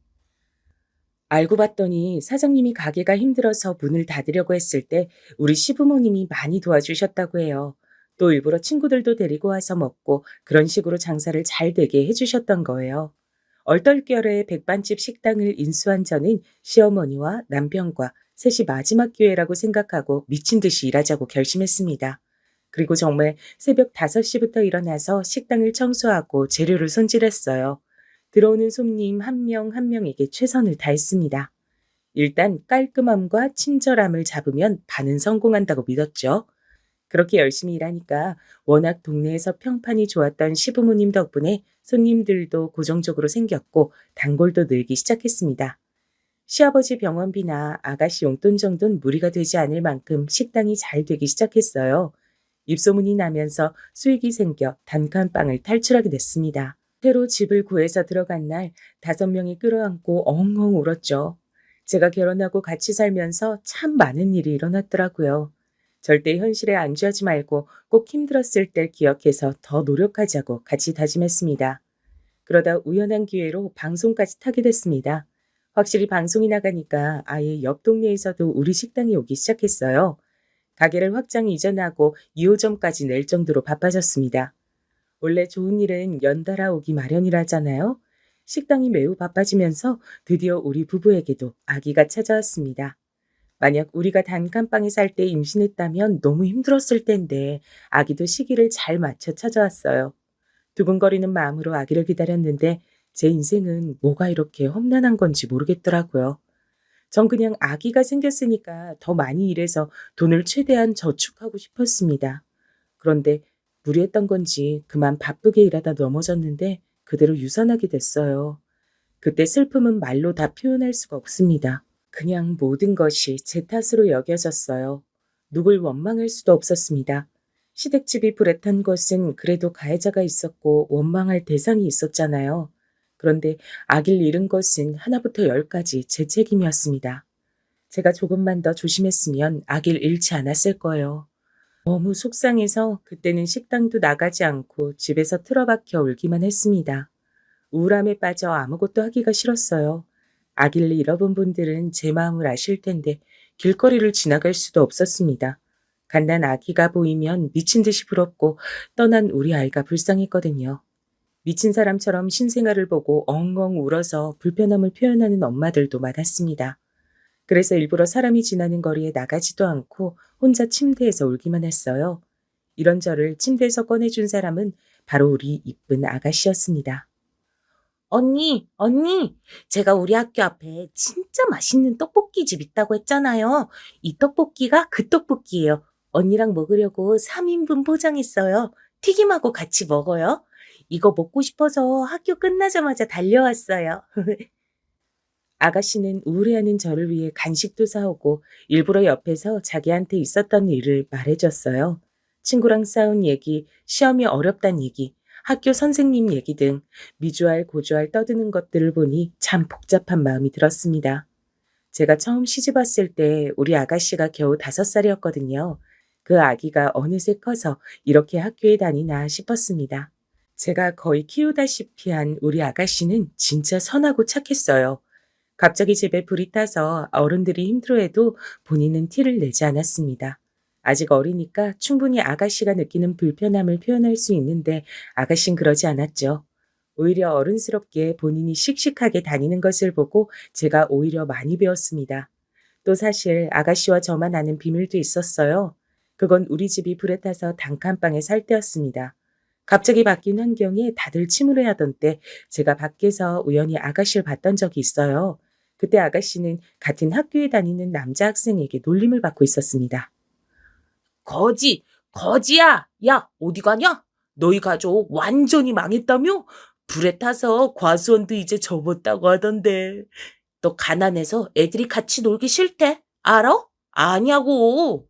알고 봤더니 사장님이 가게가 힘들어서 문을 닫으려고 했을 때 우리 시부모님이 많이 도와주셨다고 해요. 또 일부러 친구들도 데리고 와서 먹고 그런 식으로 장사를 잘 되게 해주셨던 거예요. 얼떨결에 백반집 식당을 인수한 저는 시어머니와 남편과 셋이 마지막 기회라고 생각하고 미친 듯이 일하자고 결심했습니다. 그리고 정말 새벽 5시부터 일어나서 식당을 청소하고 재료를 손질했어요. 들어오는 손님 한 명 한 명에게 최선을 다했습니다. 일단 깔끔함과 친절함을 잡으면 반은 성공한다고 믿었죠. 그렇게 열심히 일하니까 워낙 동네에서 평판이 좋았던 시부모님 덕분에 손님들도 고정적으로 생겼고 단골도 늘기 시작했습니다. 시아버지 병원비나 아가씨 용돈 정도는 무리가 되지 않을 만큼 식당이 잘 되기 시작했어요. 입소문이 나면서 수익이 생겨 단칸방을 탈출하게 됐습니다. 새로 집을 구해서 들어간 날 5명이 끌어안고 엉엉 울었죠. 제가 결혼하고 같이 살면서 참 많은 일이 일어났더라고요. 절대 현실에 안주하지 말고 꼭 힘들었을 때 기억해서 더 노력하자고 같이 다짐했습니다. 그러다 우연한 기회로 방송까지 타게 됐습니다. 확실히 방송이 나가니까 아예 옆 동네에서도 우리 식당에 오기 시작했어요. 가게를 확장 이전하고 2호점까지 낼 정도로 바빠졌습니다. 원래 좋은 일은 연달아 오기 마련이라잖아요. 식당이 매우 바빠지면서 드디어 우리 부부에게도 아기가 찾아왔습니다. 만약 우리가 단칸방에 살 때 임신했다면 너무 힘들었을 텐데 아기도 시기를 잘 맞춰 찾아왔어요. 두근거리는 마음으로 아기를 기다렸는데 제 인생은 뭐가 이렇게 험난한 건지 모르겠더라고요. 전 그냥 아기가 생겼으니까 더 많이 일해서 돈을 최대한 저축하고 싶었습니다. 그런데 무리했던 건지 그만 바쁘게 일하다 넘어졌는데 그대로 유산하게 됐어요. 그때 슬픔은 말로 다 표현할 수가 없습니다. 그냥 모든 것이 제 탓으로 여겨졌어요. 누굴 원망할 수도 없었습니다. 시댁집이 불에 탄 것은 그래도 가해자가 있었고 원망할 대상이 있었잖아요. 그런데 아기를 잃은 것은 하나부터 10까지 제 책임이었습니다. 제가 조금만 더 조심했으면 아기를 잃지 않았을 거예요. 너무 속상해서 그때는 식당도 나가지 않고 집에서 틀어박혀 울기만 했습니다. 우울함에 빠져 아무것도 하기가 싫었어요. 아기를 잃어본 분들은 제 마음을 아실 텐데 길거리를 지나갈 수도 없었습니다. 갓난 아기가 보이면 미친 듯이 부럽고 떠난 우리 아이가 불쌍했거든요. 미친 사람처럼 신생아를 보고 엉엉 울어서 불편함을 표현하는 엄마들도 많았습니다. 그래서 일부러 사람이 지나는 거리에 나가지도 않고 혼자 침대에서 울기만 했어요. 이런 저를 침대에서 꺼내준 사람은 바로 우리 이쁜 아가씨였습니다. 언니, 제가 우리 학교 앞에 진짜 맛있는 떡볶이 집 있다고 했잖아요. 이 떡볶이가 그 떡볶이예요. 언니랑 먹으려고 3인분 포장했어요. 튀김하고 같이 먹어요. 이거 먹고 싶어서 학교 끝나자마자 달려왔어요. 아가씨는 우울해하는 저를 위해 간식도 사오고 일부러 옆에서 자기한테 있었던 일을 말해줬어요. 친구랑 싸운 얘기, 시험이 어렵단 얘기, 학교 선생님 얘기 등 미주알 고주알 떠드는 것들을 보니 참 복잡한 마음이 들었습니다. 제가 처음 시집 왔을 때 우리 아가씨가 겨우 5살이었거든요. 그 아기가 어느새 커서 이렇게 학교에 다니나 싶었습니다. 제가 거의 키우다시피 한 우리 아가씨는 진짜 선하고 착했어요. 갑자기 집에 불이 타서 어른들이 힘들어해도 본인은 티를 내지 않았습니다. 아직 어리니까 충분히 아가씨가 느끼는 불편함을 표현할 수 있는데 아가씨는 그러지 않았죠. 오히려 어른스럽게 본인이 씩씩하게 다니는 것을 보고 제가 오히려 많이 배웠습니다. 또 사실 아가씨와 저만 아는 비밀도 있었어요. 그건 우리 집이 불에 타서 단칸방에 살 때였습니다. 갑자기 바뀐 환경에 다들 침울해하던 때 제가 밖에서 우연히 아가씨를 봤던 적이 있어요. 그때 아가씨는 같은 학교에 다니는 남자 학생에게 놀림을 받고 있었습니다. 거지야! 야, 어디 가냐? 너희 가족 완전히 망했다며? 불에 타서 과수원도 이제 접었다고 하던데. 너 가난해서 애들이 같이 놀기 싫대? 알아? 아냐고.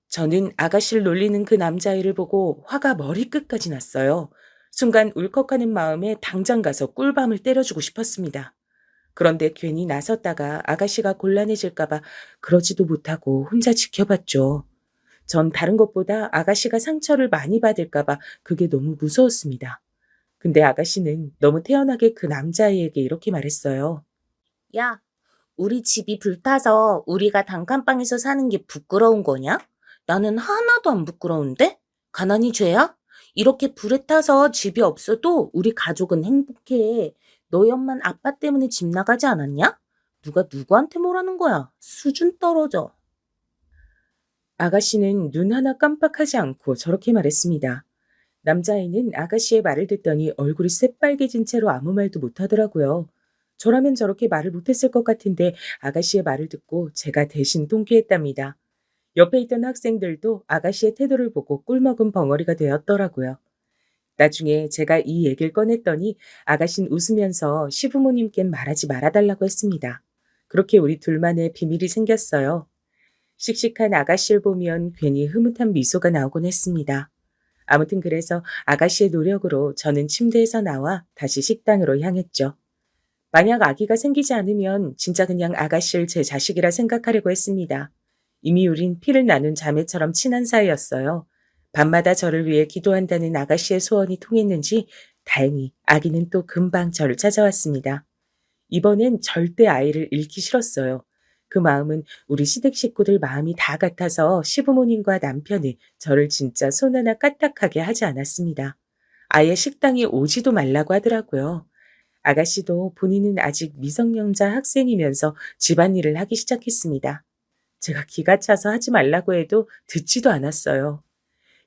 저는 아가씨를 놀리는 그 남자애를 보고 화가 머리끝까지 났어요. 순간 울컥하는 마음에 당장 가서 꿀밤을 때려주고 싶었습니다. 그런데 괜히 나섰다가 아가씨가 곤란해질까봐 그러지도 못하고 혼자 지켜봤죠. 전 다른 것보다 아가씨가 상처를 많이 받을까봐 그게 너무 무서웠습니다. 근데 아가씨는 너무 태연하게 그 남자아이에게 이렇게 말했어요. 야, 우리 집이 불타서 우리가 단칸방에서 사는 게 부끄러운 거냐? 나는 하나도 안 부끄러운데? 가난이 죄야? 이렇게 불에 타서 집이 없어도 우리 가족은 행복해. 너희 엄만 아빠 때문에 집 나가지 않았냐? 누가 누구한테 뭐라는 거야? 수준 떨어져. 아가씨는 눈 하나 깜빡하지 않고 저렇게 말했습니다. 남자아이는 아가씨의 말을 듣더니 얼굴이 새빨개진 채로 아무 말도 못하더라고요. 저라면 저렇게 말을 못했을 것 같은데 아가씨의 말을 듣고 제가 대신 통쾌했답니다. 옆에 있던 학생들도 아가씨의 태도를 보고 꿀먹은 벙어리가 되었더라고요. 나중에 제가 이 얘기를 꺼냈더니 아가씨는 웃으면서 시부모님께는 말하지 말아달라고 했습니다. 그렇게 우리 둘만의 비밀이 생겼어요. 씩씩한 아가씨를 보면 괜히 흐뭇한 미소가 나오곤 했습니다. 아무튼 그래서 아가씨의 노력으로 저는 침대에서 나와 다시 식당으로 향했죠. 만약 아기가 생기지 않으면 진짜 그냥 아가씨를 제 자식이라 생각하려고 했습니다. 이미 우린 피를 나눈 자매처럼 친한 사이였어요. 밤마다 저를 위해 기도한다는 아가씨의 소원이 통했는지 다행히 아기는 또 금방 저를 찾아왔습니다. 이번엔 절대 아이를 잃기 싫었어요. 그 마음은 우리 시댁 식구들 마음이 다 같아서 시부모님과 남편이 저를 진짜 손 하나 까딱하게 하지 않았습니다. 아예 식당에 오지도 말라고 하더라고요. 아가씨도 본인은 아직 미성년자 학생이면서 집안일을 하기 시작했습니다. 제가 기가 차서 하지 말라고 해도 듣지도 않았어요.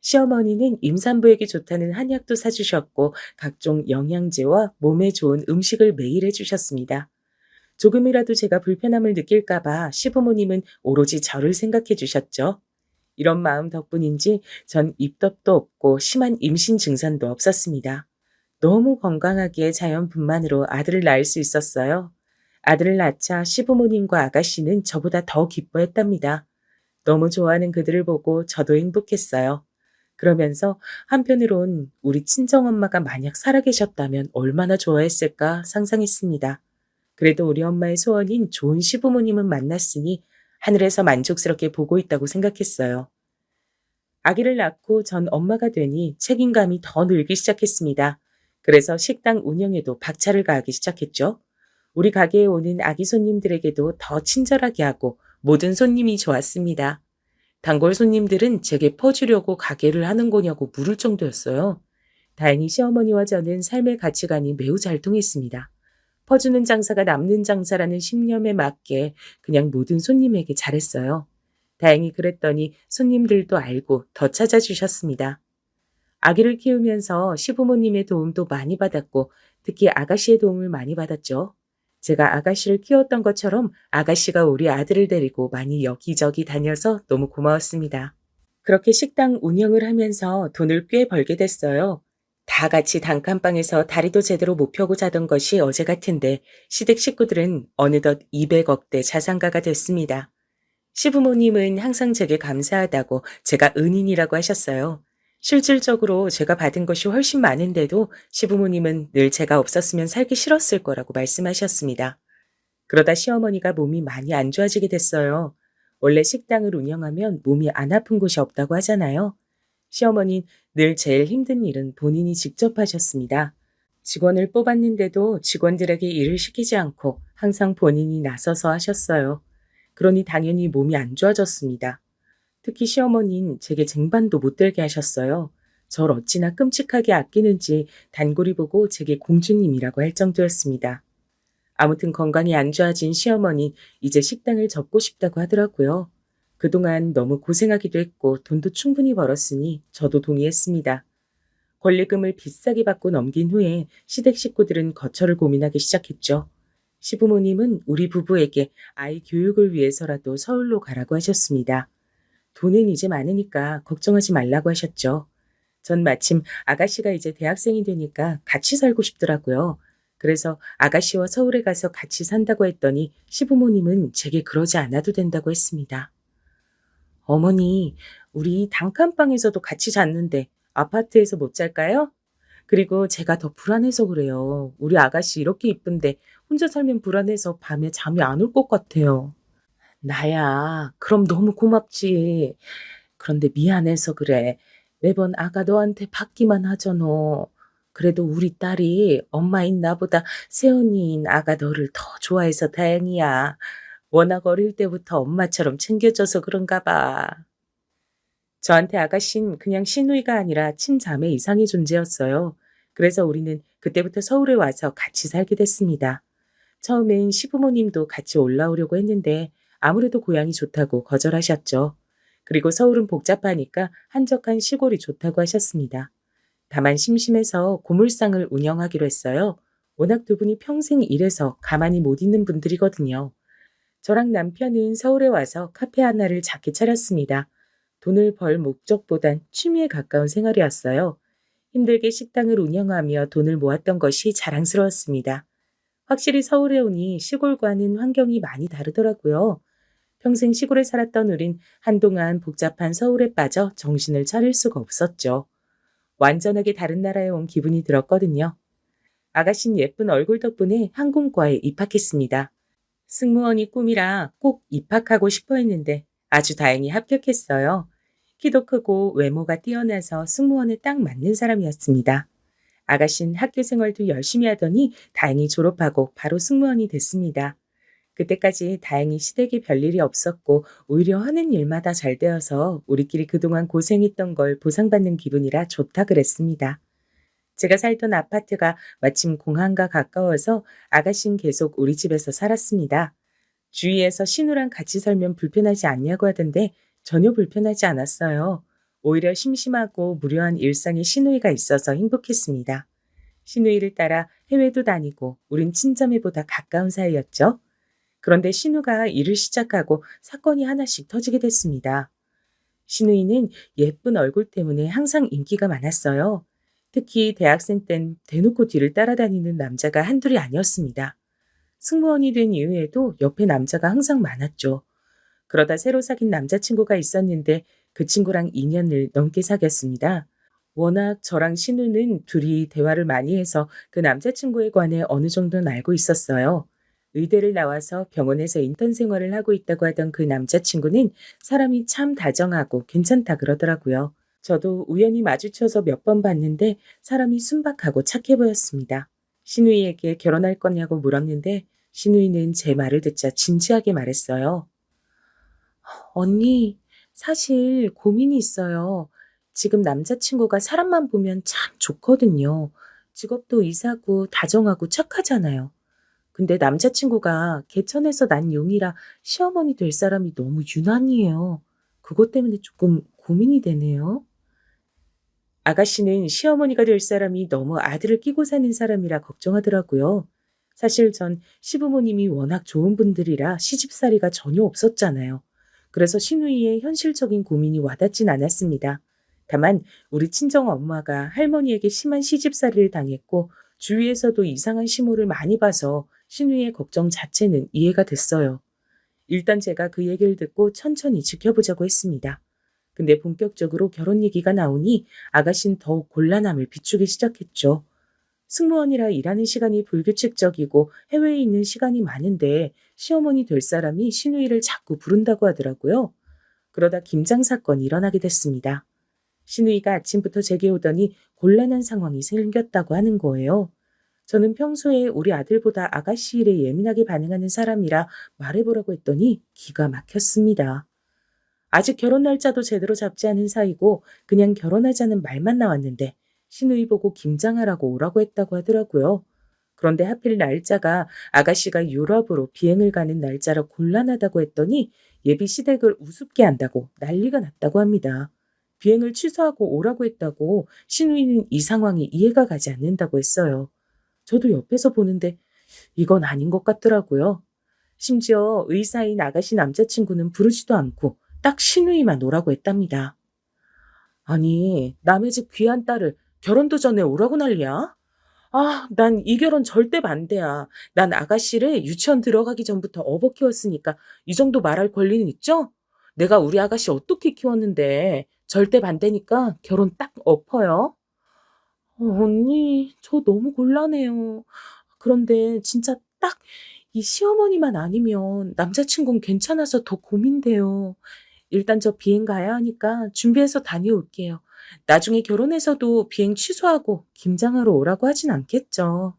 시어머니는 임산부에게 좋다는 한약도 사주셨고 각종 영양제와 몸에 좋은 음식을 매일 해주셨습니다. 조금이라도 제가 불편함을 느낄까봐 시부모님은 오로지 저를 생각해 주셨죠. 이런 마음 덕분인지 전 입덧도 없고 심한 임신 증상도 없었습니다. 너무 건강하게 자연분만으로 아들을 낳을 수 있었어요. 아들을 낳자 시부모님과 아가씨는 저보다 더 기뻐했답니다. 너무 좋아하는 그들을 보고 저도 행복했어요. 그러면서 한편으론 우리 친정엄마가 만약 살아계셨다면 얼마나 좋아했을까 상상했습니다. 그래도 우리 엄마의 소원인 좋은 시부모님은 만났으니 하늘에서 만족스럽게 보고 있다고 생각했어요. 아기를 낳고 전 엄마가 되니 책임감이 더 늘기 시작했습니다. 그래서 식당 운영에도 박차를 가하기 시작했죠. 우리 가게에 오는 아기 손님들에게도 더 친절하게 하고 모든 손님이 좋았습니다. 단골 손님들은 제게 퍼주려고 가게를 하는 거냐고 물을 정도였어요. 다행히 시어머니와 저는 삶의 가치관이 매우 잘 통했습니다. 퍼주는 장사가 남는 장사라는 신념에 맞게 그냥 모든 손님에게 잘했어요. 다행히 그랬더니 손님들도 알고 더 찾아주셨습니다. 아기를 키우면서 시부모님의 도움도 많이 받았고 특히 아가씨의 도움을 많이 받았죠. 제가 아가씨를 키웠던 것처럼 아가씨가 우리 아들을 데리고 많이 여기저기 다녀서 너무 고마웠습니다. 그렇게 식당 운영을 하면서 돈을 꽤 벌게 됐어요. 다 같이 단칸방에서 다리도 제대로 못 펴고 자던 것이 어제 같은데 시댁 식구들은 어느덧 200억대 자산가가 됐습니다. 시부모님은 항상 제게 감사하다고 제가 은인이라고 하셨어요. 실질적으로 제가 받은 것이 훨씬 많은데도 시부모님은 늘 제가 없었으면 살기 싫었을 거라고 말씀하셨습니다. 그러다 시어머니가 몸이 많이 안 좋아지게 됐어요. 원래 식당을 운영하면 몸이 안 아픈 곳이 없다고 하잖아요. 시어머니는 늘 제일 힘든 일은 본인이 직접 하셨습니다. 직원을 뽑았는데도 직원들에게 일을 시키지 않고 항상 본인이 나서서 하셨어요. 그러니 당연히 몸이 안 좋아졌습니다. 특히 시어머니는 제게 쟁반도 못 들게 하셨어요. 절 어찌나 끔찍하게 아끼는지 단골이 보고 제게 공주님이라고 할 정도였습니다. 아무튼 건강이 안 좋아진 시어머니 이제 식당을 접고 싶다고 하더라고요. 그동안 너무 고생하기도 했고 돈도 충분히 벌었으니 저도 동의했습니다. 권리금을 비싸게 받고 넘긴 후에 시댁 식구들은 거처를 고민하기 시작했죠. 시부모님은 우리 부부에게 아이 교육을 위해서라도 서울로 가라고 하셨습니다. 돈은 이제 많으니까 걱정하지 말라고 하셨죠. 전 마침 아가씨가 이제 대학생이 되니까 같이 살고 싶더라고요. 그래서 아가씨와 서울에 가서 같이 산다고 했더니 시부모님은 제게 그러지 않아도 된다고 했습니다. 어머니, 우리 단칸방에서도 같이 잤는데 아파트에서 못 잘까요? 그리고 제가 더 불안해서 그래요. 우리 아가씨 이렇게 이쁜데 혼자 살면 불안해서 밤에 잠이 안 올 것 같아요. 나야, 그럼 너무 고맙지. 그런데 미안해서 그래. 매번 아가 너한테 받기만 하잖아. 그래도 우리 딸이 엄마인 나보다 새언니인 아가 너를 더 좋아해서 다행이야. 워낙 어릴 때부터 엄마처럼 챙겨줘서 그런가 봐. 저한테 아가씨는 그냥 시누이가 아니라 친자매 이상의 존재였어요. 그래서 우리는 그때부터 서울에 와서 같이 살게 됐습니다. 처음엔 시부모님도 같이 올라오려고 했는데 아무래도 고향이 좋다고 거절하셨죠. 그리고 서울은 복잡하니까 한적한 시골이 좋다고 하셨습니다. 다만 심심해서 고물상을 운영하기로 했어요. 워낙 두 분이 평생 일해서 가만히 못 있는 분들이거든요. 저랑 남편은 서울에 와서 카페 하나를 작게 차렸습니다. 돈을 벌 목적보단 취미에 가까운 생활이었어요. 힘들게 식당을 운영하며 돈을 모았던 것이 자랑스러웠습니다. 확실히 서울에 오니 시골과는 환경이 많이 다르더라고요. 평생 시골에 살았던 우린 한동안 복잡한 서울에 빠져 정신을 차릴 수가 없었죠. 완전하게 다른 나라에 온 기분이 들었거든요. 아가씨는 예쁜 얼굴 덕분에 항공과에 입학했습니다. 승무원이 꿈이라 꼭 입학하고 싶어 했는데 아주 다행히 합격했어요. 키도 크고 외모가 뛰어나서 승무원에 딱 맞는 사람이었습니다. 아가씨는 학교 생활도 열심히 하더니 다행히 졸업하고 바로 승무원이 됐습니다. 그때까지 다행히 시댁에 별일이 없었고 오히려 하는 일마다 잘 되어서 우리끼리 그동안 고생했던 걸 보상받는 기분이라 좋다 그랬습니다. 제가 살던 아파트가 마침 공항과 가까워서 아가씨는 계속 우리 집에서 살았습니다. 주위에서 신우랑 같이 살면 불편하지 않냐고 하던데 전혀 불편하지 않았어요. 오히려 심심하고 무료한 일상에 시누이가 있어서 행복했습니다. 시누이를 따라 해외도 다니고 우린 친자매보다 가까운 사이였죠. 그런데 신우가 일을 시작하고 사건이 하나씩 터지게 됐습니다. 시누이는 예쁜 얼굴 때문에 항상 인기가 많았어요. 특히 대학생 땐 대놓고 뒤를 따라다니는 남자가 한둘이 아니었습니다. 승무원이 된 이후에도 옆에 남자가 항상 많았죠. 그러다 새로 사귄 남자친구가 있었는데 그 친구랑 2년을 넘게 사귀었습니다. 워낙 저랑 신우는 둘이 대화를 많이 해서 그 남자친구에 관해 어느 정도는 알고 있었어요. 의대를 나와서 병원에서 인턴 생활을 하고 있다고 하던 그 남자친구는 사람이 참 다정하고 괜찮다 그러더라고요. 저도 우연히 마주쳐서 몇 번 봤는데 사람이 순박하고 착해 보였습니다. 신우이에게 결혼할 거냐고 물었는데 신우이는 제 말을 듣자 진지하게 말했어요. 언니, 사실 고민이 있어요. 지금 남자친구가 사람만 보면 참 좋거든요. 직업도 이사고 다정하고 착하잖아요. 근데 남자친구가 개천에서 난 용이라 시어머니 될 사람이 너무 유난이에요. 그것 때문에 조금 고민이 되네요. 아가씨는 시어머니가 될 사람이 너무 아들을 끼고 사는 사람이라 걱정하더라고요. 사실 전 시부모님이 워낙 좋은 분들이라 시집살이가 전혀 없었잖아요. 그래서 시누이의 현실적인 고민이 와닿진 않았습니다. 다만 우리 친정 엄마가 할머니에게 심한 시집살이를 당했고 주위에서도 이상한 시모를 많이 봐서 시누이의 걱정 자체는 이해가 됐어요. 일단 제가 그 얘기를 듣고 천천히 지켜보자고 했습니다. 근데 본격적으로 결혼 얘기가 나오니 아가씨는 더욱 곤란함을 비추기 시작했죠. 승무원이라 일하는 시간이 불규칙적이고 해외에 있는 시간이 많은데 시어머니 될 사람이 시누이를 자꾸 부른다고 하더라고요. 그러다 김장 사건이 일어나게 됐습니다. 시누이가 아침부터 제게 오더니 곤란한 상황이 생겼다고 하는 거예요. 저는 평소에 우리 아들보다 아가씨 일에 예민하게 반응하는 사람이라 말해보라고 했더니 기가 막혔습니다. 아직 결혼 날짜도 제대로 잡지 않은 사이고 그냥 결혼하자는 말만 나왔는데 시누이 보고 김장하라고 오라고 했다고 하더라고요. 그런데 하필 날짜가 아가씨가 유럽으로 비행을 가는 날짜라 곤란하다고 했더니 예비 시댁을 우습게 한다고 난리가 났다고 합니다. 비행을 취소하고 오라고 했다고 시누이는 이 상황이 이해가 가지 않는다고 했어요. 저도 옆에서 보는데 이건 아닌 것 같더라고요. 심지어 의사인 아가씨 남자친구는 부르지도 않고 딱 시누이만 오라고 했답니다. 아니, 남의 집 귀한 딸을 결혼도 전에 오라고 난리야? 아, 난 이 결혼 절대 반대야. 난 아가씨를 유치원 들어가기 전부터 업어 키웠으니까 이 정도 말할 권리는 있죠? 내가 우리 아가씨 어떻게 키웠는데 절대 반대니까 결혼 딱 엎어요. 언니, 저 너무 곤란해요. 그런데 진짜 딱 이 시어머니만 아니면 남자친구는 괜찮아서 더 고민돼요. 일단 저 비행 가야 하니까 준비해서 다녀올게요. 나중에 결혼해서도 비행 취소하고 김장하러 오라고 하진 않겠죠.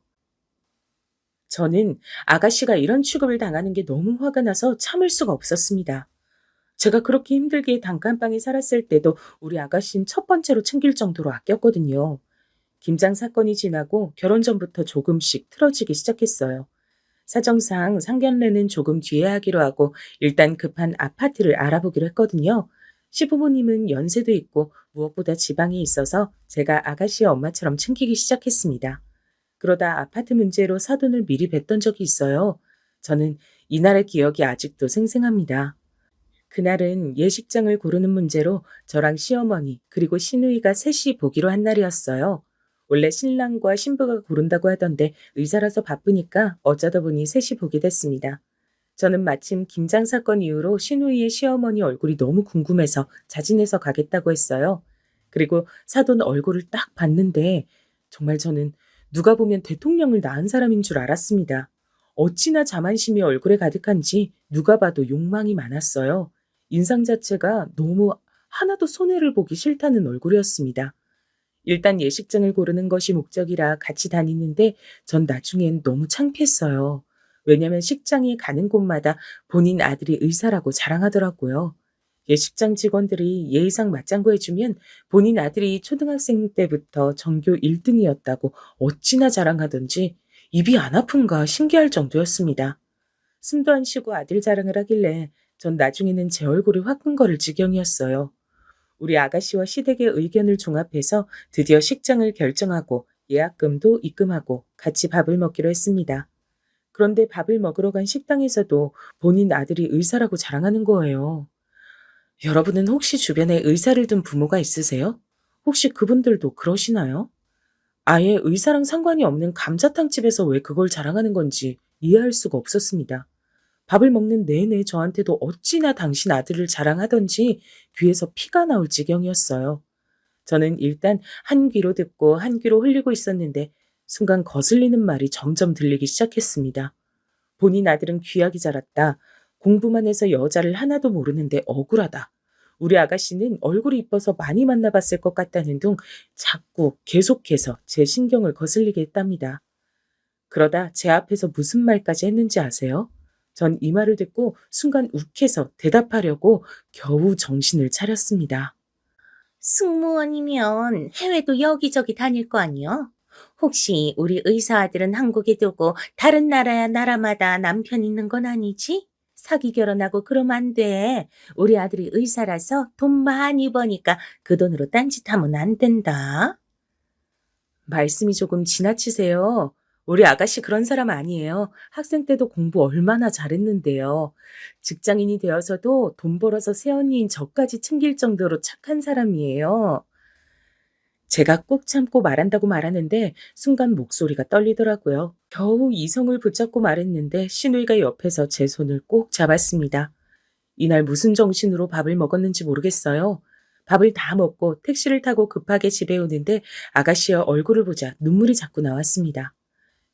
저는 아가씨가 이런 취급을 당하는 게 너무 화가 나서 참을 수가 없었습니다. 제가 그렇게 힘들게 단칸방에 살았을 때도 우리 아가씨는 첫 번째로 챙길 정도로 아꼈거든요. 김장 사건이 지나고 결혼 전부터 조금씩 틀어지기 시작했어요. 사정상 상견례는 조금 뒤에 하기로 하고 일단 급한 아파트를 알아보기로 했거든요. 시부모님은 연세도 있고 무엇보다 지방이 있어서 제가 아가씨의 엄마처럼 챙기기 시작했습니다. 그러다 아파트 문제로 사돈을 미리 뵀던 적이 있어요. 저는 이날의 기억이 아직도 생생합니다. 그날은 예식장을 고르는 문제로 저랑 시어머니 그리고 시누이가 셋이 보기로 한 날이었어요. 원래 신랑과 신부가 고른다고 하던데 의사라서 바쁘니까 어쩌다 보니 셋이 보게 됐습니다. 저는 마침 김장 사건 이후로 시누이의 시어머니 얼굴이 너무 궁금해서 자진해서 가겠다고 했어요. 그리고 사돈 얼굴을 딱 봤는데 정말 저는 누가 보면 대통령을 낳은 사람인 줄 알았습니다. 어찌나 자만심이 얼굴에 가득한지 누가 봐도 욕망이 많았어요. 인상 자체가 너무 하나도 손해를 보기 싫다는 얼굴이었습니다. 일단 예식장을 고르는 것이 목적이라 같이 다니는데 전 나중엔 너무 창피했어요. 왜냐면 식장에 가는 곳마다 본인 아들이 의사라고 자랑하더라고요. 예식장 직원들이 예의상 맞장구 해주면 본인 아들이 초등학생 때부터 전교 1등이었다고 어찌나 자랑하던지 입이 안 아픈가 신기할 정도였습니다. 숨도 안 쉬고 아들 자랑을 하길래 전 나중에는 제 얼굴이 화끈거릴 지경이었어요. 우리 아가씨와 시댁의 의견을 종합해서 드디어 식장을 결정하고 예약금도 입금하고 같이 밥을 먹기로 했습니다. 그런데 밥을 먹으러 간 식당에서도 본인 아들이 의사라고 자랑하는 거예요. 여러분은 혹시 주변에 의사를 둔 부모가 있으세요? 혹시 그분들도 그러시나요? 아예 의사랑 상관이 없는 감자탕 집에서 왜 그걸 자랑하는 건지 이해할 수가 없었습니다. 밥을 먹는 내내 저한테도 어찌나 당신 아들을 자랑하던지 귀에서 피가 나올 지경이었어요. 저는 일단 한 귀로 듣고 한 귀로 흘리고 있었는데 순간 거슬리는 말이 점점 들리기 시작했습니다. 본인 아들은 귀하게 자랐다. 공부만 해서 여자를 하나도 모르는데 억울하다. 우리 아가씨는 얼굴이 이뻐서 많이 만나봤을 것 같다는 둥 자꾸 계속해서 제 신경을 거슬리게 했답니다. 그러다 제 앞에서 무슨 말까지 했는지 아세요? 전 이 말을 듣고 순간 욱해서 대답하려고 겨우 정신을 차렸습니다. 승무원이면 해외도 여기저기 다닐 거 아니요? 혹시 우리 의사 아들은 한국에 두고 다른 나라야 나라마다 남편 있는 건 아니지? 사기 결혼하고 그러면 안 돼. 우리 아들이 의사라서 돈 많이 버니까 그 돈으로 딴짓하면 안 된다. 말씀이 조금 지나치세요. 우리 아가씨 그런 사람 아니에요. 학생 때도 공부 얼마나 잘했는데요. 직장인이 되어서도 돈 벌어서 새언니인 저까지 챙길 정도로 착한 사람이에요. 제가 꼭 참고 말한다고 말하는데 순간 목소리가 떨리더라고요. 겨우 이성을 붙잡고 말했는데 시누이가 옆에서 제 손을 꼭 잡았습니다. 이날 무슨 정신으로 밥을 먹었는지 모르겠어요. 밥을 다 먹고 택시를 타고 급하게 집에 오는데 아가씨의 얼굴을 보자 눈물이 자꾸 나왔습니다.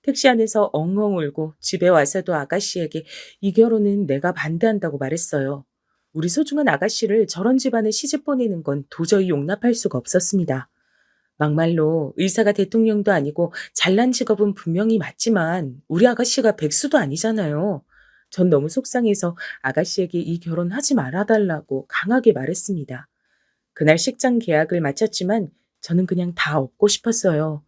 택시 안에서 엉엉 울고 집에 와서도 아가씨에게 이 결혼은 내가 반대한다고 말했어요. 우리 소중한 아가씨를 저런 집안에 시집 보내는 건 도저히 용납할 수가 없었습니다. 막말로 의사가 대통령도 아니고 잘난 직업은 분명히 맞지만 우리 아가씨가 백수도 아니잖아요. 전 너무 속상해서 아가씨에게 이 결혼 하지 말아달라고 강하게 말했습니다. 그날 식장 계약을 마쳤지만 저는 그냥 다 얻고 싶었어요.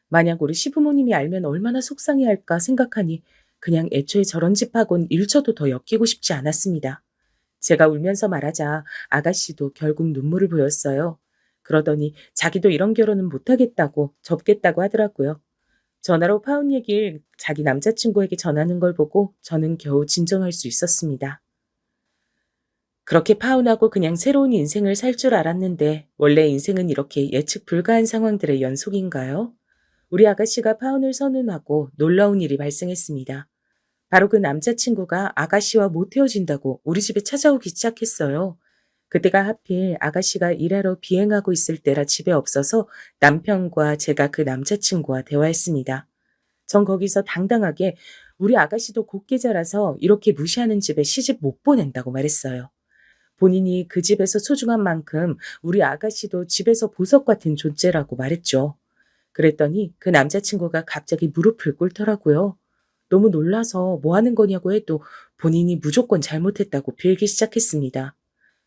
만약 우리 시부모님이 알면 얼마나 속상해할까 생각하니 그냥 애초에 저런 집하고는 1초도 더 엮이고 싶지 않았습니다. 제가 울면서 말하자 아가씨도 결국 눈물을 보였어요. 그러더니 자기도 이런 결혼은 못하겠다고 접겠다고 하더라고요. 전화로 파혼 얘기를 자기 남자친구에게 전하는 걸 보고 저는 겨우 진정할 수 있었습니다. 그렇게 파혼하고 그냥 새로운 인생을 살 줄 알았는데 원래 인생은 이렇게 예측 불가한 상황들의 연속인가요? 우리 아가씨가 파혼을 선언하고 놀라운 일이 발생했습니다. 바로 그 남자친구가 아가씨와 못 헤어진다고 우리 집에 찾아오기 시작했어요. 그때가 하필 아가씨가 일하러 비행하고 있을 때라 집에 없어서 남편과 제가 그 남자친구와 대화했습니다. 전 거기서 당당하게 우리 아가씨도 곱게 자라서 이렇게 무시하는 집에 시집 못 보낸다고 말했어요. 본인이 그 집에서 소중한 만큼 우리 아가씨도 집에서 보석 같은 존재라고 말했죠. 그랬더니 그 남자친구가 갑자기 무릎을 꿇더라고요. 너무 놀라서 뭐 하는 거냐고 해도 본인이 무조건 잘못했다고 빌기 시작했습니다.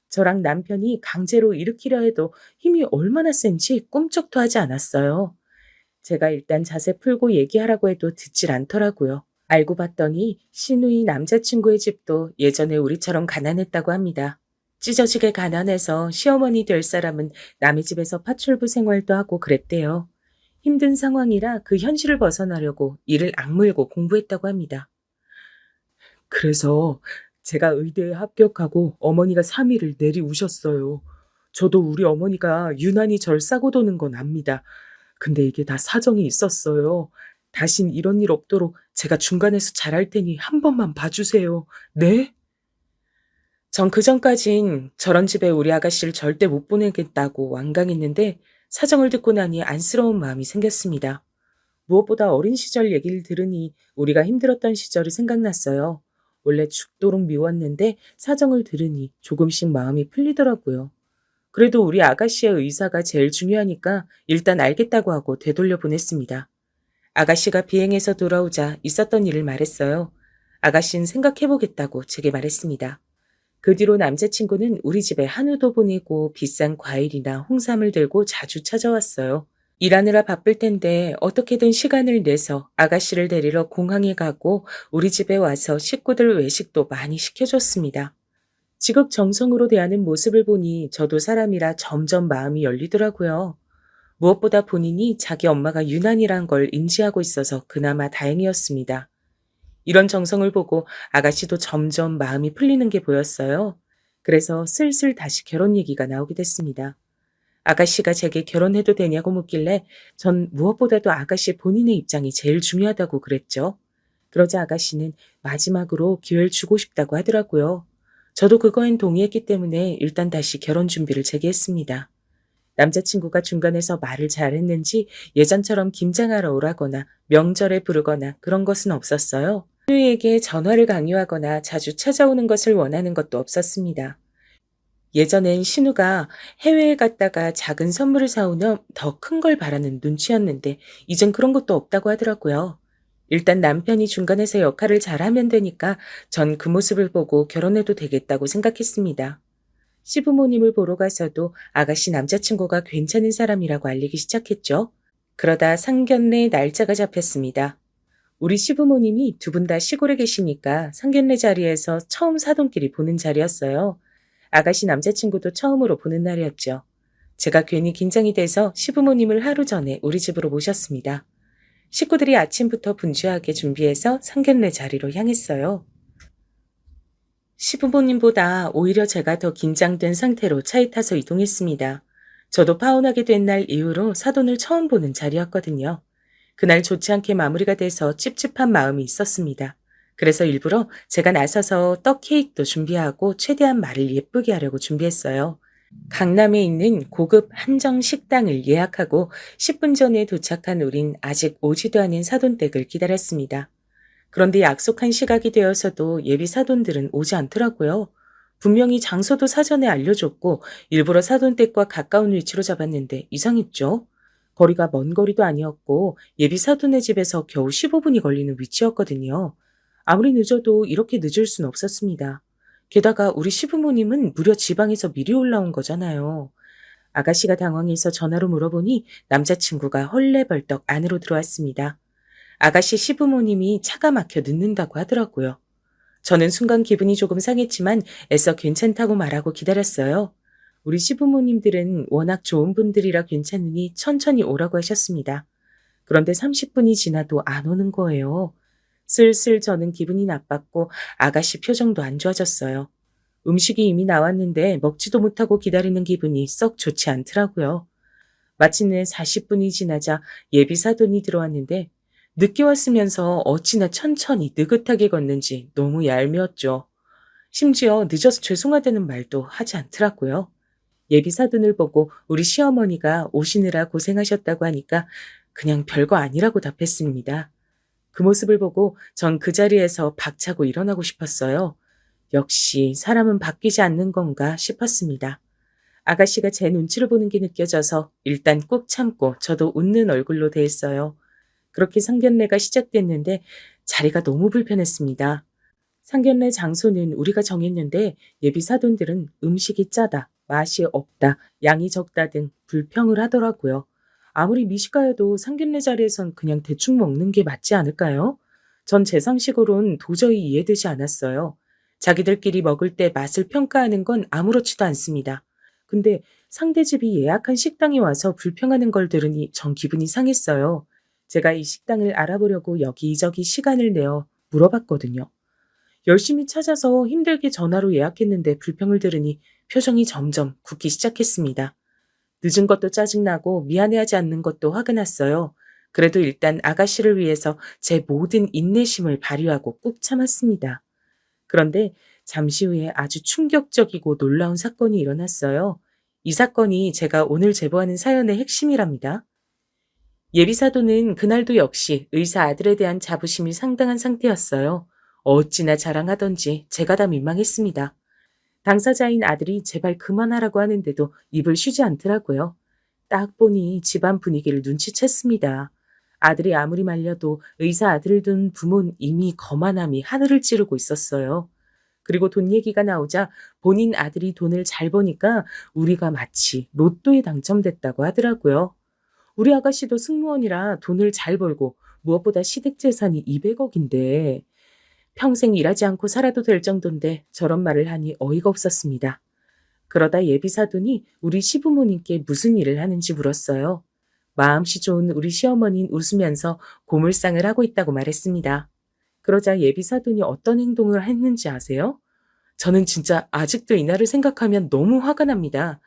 저랑 남편이 강제로 일으키려 해도 힘이 얼마나 센지 꿈쩍도 하지 않았어요. 제가 일단 자세 풀고 얘기하라고 해도 듣질 않더라고요. 알고 봤더니 시누이 남자친구의 집도 예전에 우리처럼 가난했다고 합니다. 찢어지게 가난해서 시어머니 될 사람은 남의 집에서 파출부 생활도 하고 그랬대요. 힘든 상황이라 그 현실을 벗어나려고 이를 악물고 공부했다고 합니다. 그래서 제가 의대에 합격하고 어머니가 3일을 내리우셨어요. 저도 우리 어머니가 유난히 절 싸고 도는 건 압니다. 근데 이게 다 사정이 있었어요. 다신 이런 일 없도록 제가 중간에서 잘할 테니 한 번만 봐주세요. 네? 전 그전까진 저런 집에 우리 아가씨를 절대 못 보내겠다고 완강했는데 사정을 듣고 나니 안쓰러운 마음이 생겼습니다. 무엇보다 어린 시절 얘기를 들으니 우리가 힘들었던 시절이 생각났어요. 원래 죽도록 미웠는데 사정을 들으니 조금씩 마음이 풀리더라고요. 그래도 우리 아가씨의 의사가 제일 중요하니까 일단 알겠다고 하고 되돌려 보냈습니다. 아가씨가 비행해서 돌아오자 있었던 일을 말했어요. 아가씨는 생각해보겠다고 제게 말했습니다. 그 뒤로 남자친구는 우리 집에 한우도 보내고 비싼 과일이나 홍삼을 들고 자주 찾아왔어요. 일하느라 바쁠 텐데 어떻게든 시간을 내서 아가씨를 데리러 공항에 가고 우리 집에 와서 식구들 외식도 많이 시켜줬습니다. 지극정성으로 대하는 모습을 보니 저도 사람이라 점점 마음이 열리더라고요. 무엇보다 본인이 자기 엄마가 유난이란 걸 인지하고 있어서 그나마 다행이었습니다. 이런 정성을 보고 아가씨도 점점 마음이 풀리는 게 보였어요. 그래서 슬슬 다시 결혼 얘기가 나오게 됐습니다. 아가씨가 제게 결혼해도 되냐고 묻길래 전 무엇보다도 아가씨 본인의 입장이 제일 중요하다고 그랬죠. 그러자 아가씨는 마지막으로 기회를 주고 싶다고 하더라고요. 저도 그거엔 동의했기 때문에 일단 다시 결혼 준비를 재개했습니다. 남자친구가 중간에서 말을 잘했는지 예전처럼 김장하러 오라거나 명절에 부르거나 그런 것은 없었어요. 신우에게 전화를 강요하거나 자주 찾아오는 것을 원하는 것도 없었습니다. 예전엔 신우가 해외에 갔다가 작은 선물을 사오면 더 큰 걸 바라는 눈치였는데 이젠 그런 것도 없다고 하더라고요. 일단 남편이 중간에서 역할을 잘하면 되니까 전 그 모습을 보고 결혼해도 되겠다고 생각했습니다. 시부모님을 보러 가서도 아가씨 남자친구가 괜찮은 사람이라고 알리기 시작했죠. 그러다 상견례 날짜가 잡혔습니다. 우리 시부모님이 두 분 다 시골에 계시니까 상견례 자리에서 처음 사돈끼리 보는 자리였어요. 아가씨 남자친구도 처음으로 보는 날이었죠. 제가 괜히 긴장이 돼서 시부모님을 하루 전에 우리 집으로 모셨습니다. 식구들이 아침부터 분주하게 준비해서 상견례 자리로 향했어요. 시부모님보다 오히려 제가 더 긴장된 상태로 차에 타서 이동했습니다. 저도 파혼하게 된 날 이후로 사돈을 처음 보는 자리였거든요. 그날 좋지 않게 마무리가 돼서 찝찝한 마음이 있었습니다. 그래서 일부러 제가 나서서 떡 케이크도 준비하고 최대한 말을 예쁘게 하려고 준비했어요. 강남에 있는 고급 한정 식당을 예약하고 10분 전에 도착한 우린 아직 오지도 않은 사돈댁을 기다렸습니다. 그런데 약속한 시각이 되어서도 예비 사돈들은 오지 않더라고요. 분명히 장소도 사전에 알려줬고 일부러 사돈댁과 가까운 위치로 잡았는데 이상했죠. 거리가 먼 거리도 아니었고 예비 사돈의 집에서 겨우 15분이 걸리는 위치였거든요. 아무리 늦어도 이렇게 늦을 순 없었습니다. 게다가 우리 시부모님은 무려 지방에서 미리 올라온 거잖아요. 아가씨가 당황해서 전화로 물어보니 남자친구가 헐레벌떡 안으로 들어왔습니다. 아가씨 시부모님이 차가 막혀 늦는다고 하더라고요. 저는 순간 기분이 조금 상했지만 애써 괜찮다고 말하고 기다렸어요. 우리 시부모님들은 워낙 좋은 분들이라 괜찮으니 천천히 오라고 하셨습니다. 그런데 30분이 지나도 안 오는 거예요. 슬슬 저는 기분이 나빴고 아가씨 표정도 안 좋아졌어요. 음식이 이미 나왔는데 먹지도 못하고 기다리는 기분이 썩 좋지 않더라고요. 마침내 40분이 지나자 예비 사돈이 들어왔는데 늦게 왔으면서 어찌나 천천히 느긋하게 걷는지 너무 얄미웠죠. 심지어 늦어서 죄송하다는 말도 하지 않더라고요. 예비 사돈을 보고 우리 시어머니가 오시느라 고생하셨다고 하니까 그냥 별거 아니라고 답했습니다. 그 모습을 보고 전 그 자리에서 박차고 일어나고 싶었어요. 역시 사람은 바뀌지 않는 건가 싶었습니다. 아가씨가 제 눈치를 보는 게 느껴져서 일단 꾹 참고 저도 웃는 얼굴로 대했어요. 그렇게 상견례가 시작됐는데 자리가 너무 불편했습니다. 상견례 장소는 우리가 정했는데 예비 사돈들은 음식이 짜다, 맛이 없다, 양이 적다 등 불평을 하더라고요. 아무리 미식가여도 상견례 자리에선 그냥 대충 먹는 게 맞지 않을까요? 전 제 상식으론 도저히 이해되지 않았어요. 자기들끼리 먹을 때 맛을 평가하는 건 아무렇지도 않습니다. 근데 상대 집이 예약한 식당에 와서 불평하는 걸 들으니 전 기분이 상했어요. 제가 이 식당을 알아보려고 여기저기 시간을 내어 물어봤거든요. 열심히 찾아서 힘들게 전화로 예약했는데 불평을 들으니 표정이 점점 굳기 시작했습니다. 늦은 것도 짜증나고 미안해하지 않는 것도 화가 났어요. 그래도 일단 아가씨를 위해서 제 모든 인내심을 발휘하고 꾹 참았습니다. 그런데 잠시 후에 아주 충격적이고 놀라운 사건이 일어났어요. 이 사건이 제가 오늘 제보하는 사연의 핵심이랍니다. 예비사도는 그날도 역시 의사 아들에 대한 자부심이 상당한 상태였어요. 어찌나 자랑하던지 제가 다 민망했습니다. 당사자인 아들이 제발 그만하라고 하는데도 입을 쉬지 않더라고요. 딱 보니 집안 분위기를 눈치챘습니다. 아들이 아무리 말려도 의사 아들을 둔 부모는 이미 거만함이 하늘을 찌르고 있었어요. 그리고 돈 얘기가 나오자 본인 아들이 돈을 잘 버니까 우리가 마치 로또에 당첨됐다고 하더라고요. 우리 아가씨도 승무원이라 돈을 잘 벌고 무엇보다 시댁 재산이 200억인데 평생 일하지 않고 살아도 될 정도인데 저런 말을 하니 어이가 없었습니다. 그러다 예비사돈이 우리 시부모님께 무슨 일을 하는지 물었어요. 마음씨 좋은 우리 시어머니는 웃으면서 고물상을 하고 있다고 말했습니다. 그러자 예비사돈이 어떤 행동을 했는지 아세요? 저는 진짜 아직도 이날을 생각하면 너무 화가 납니다.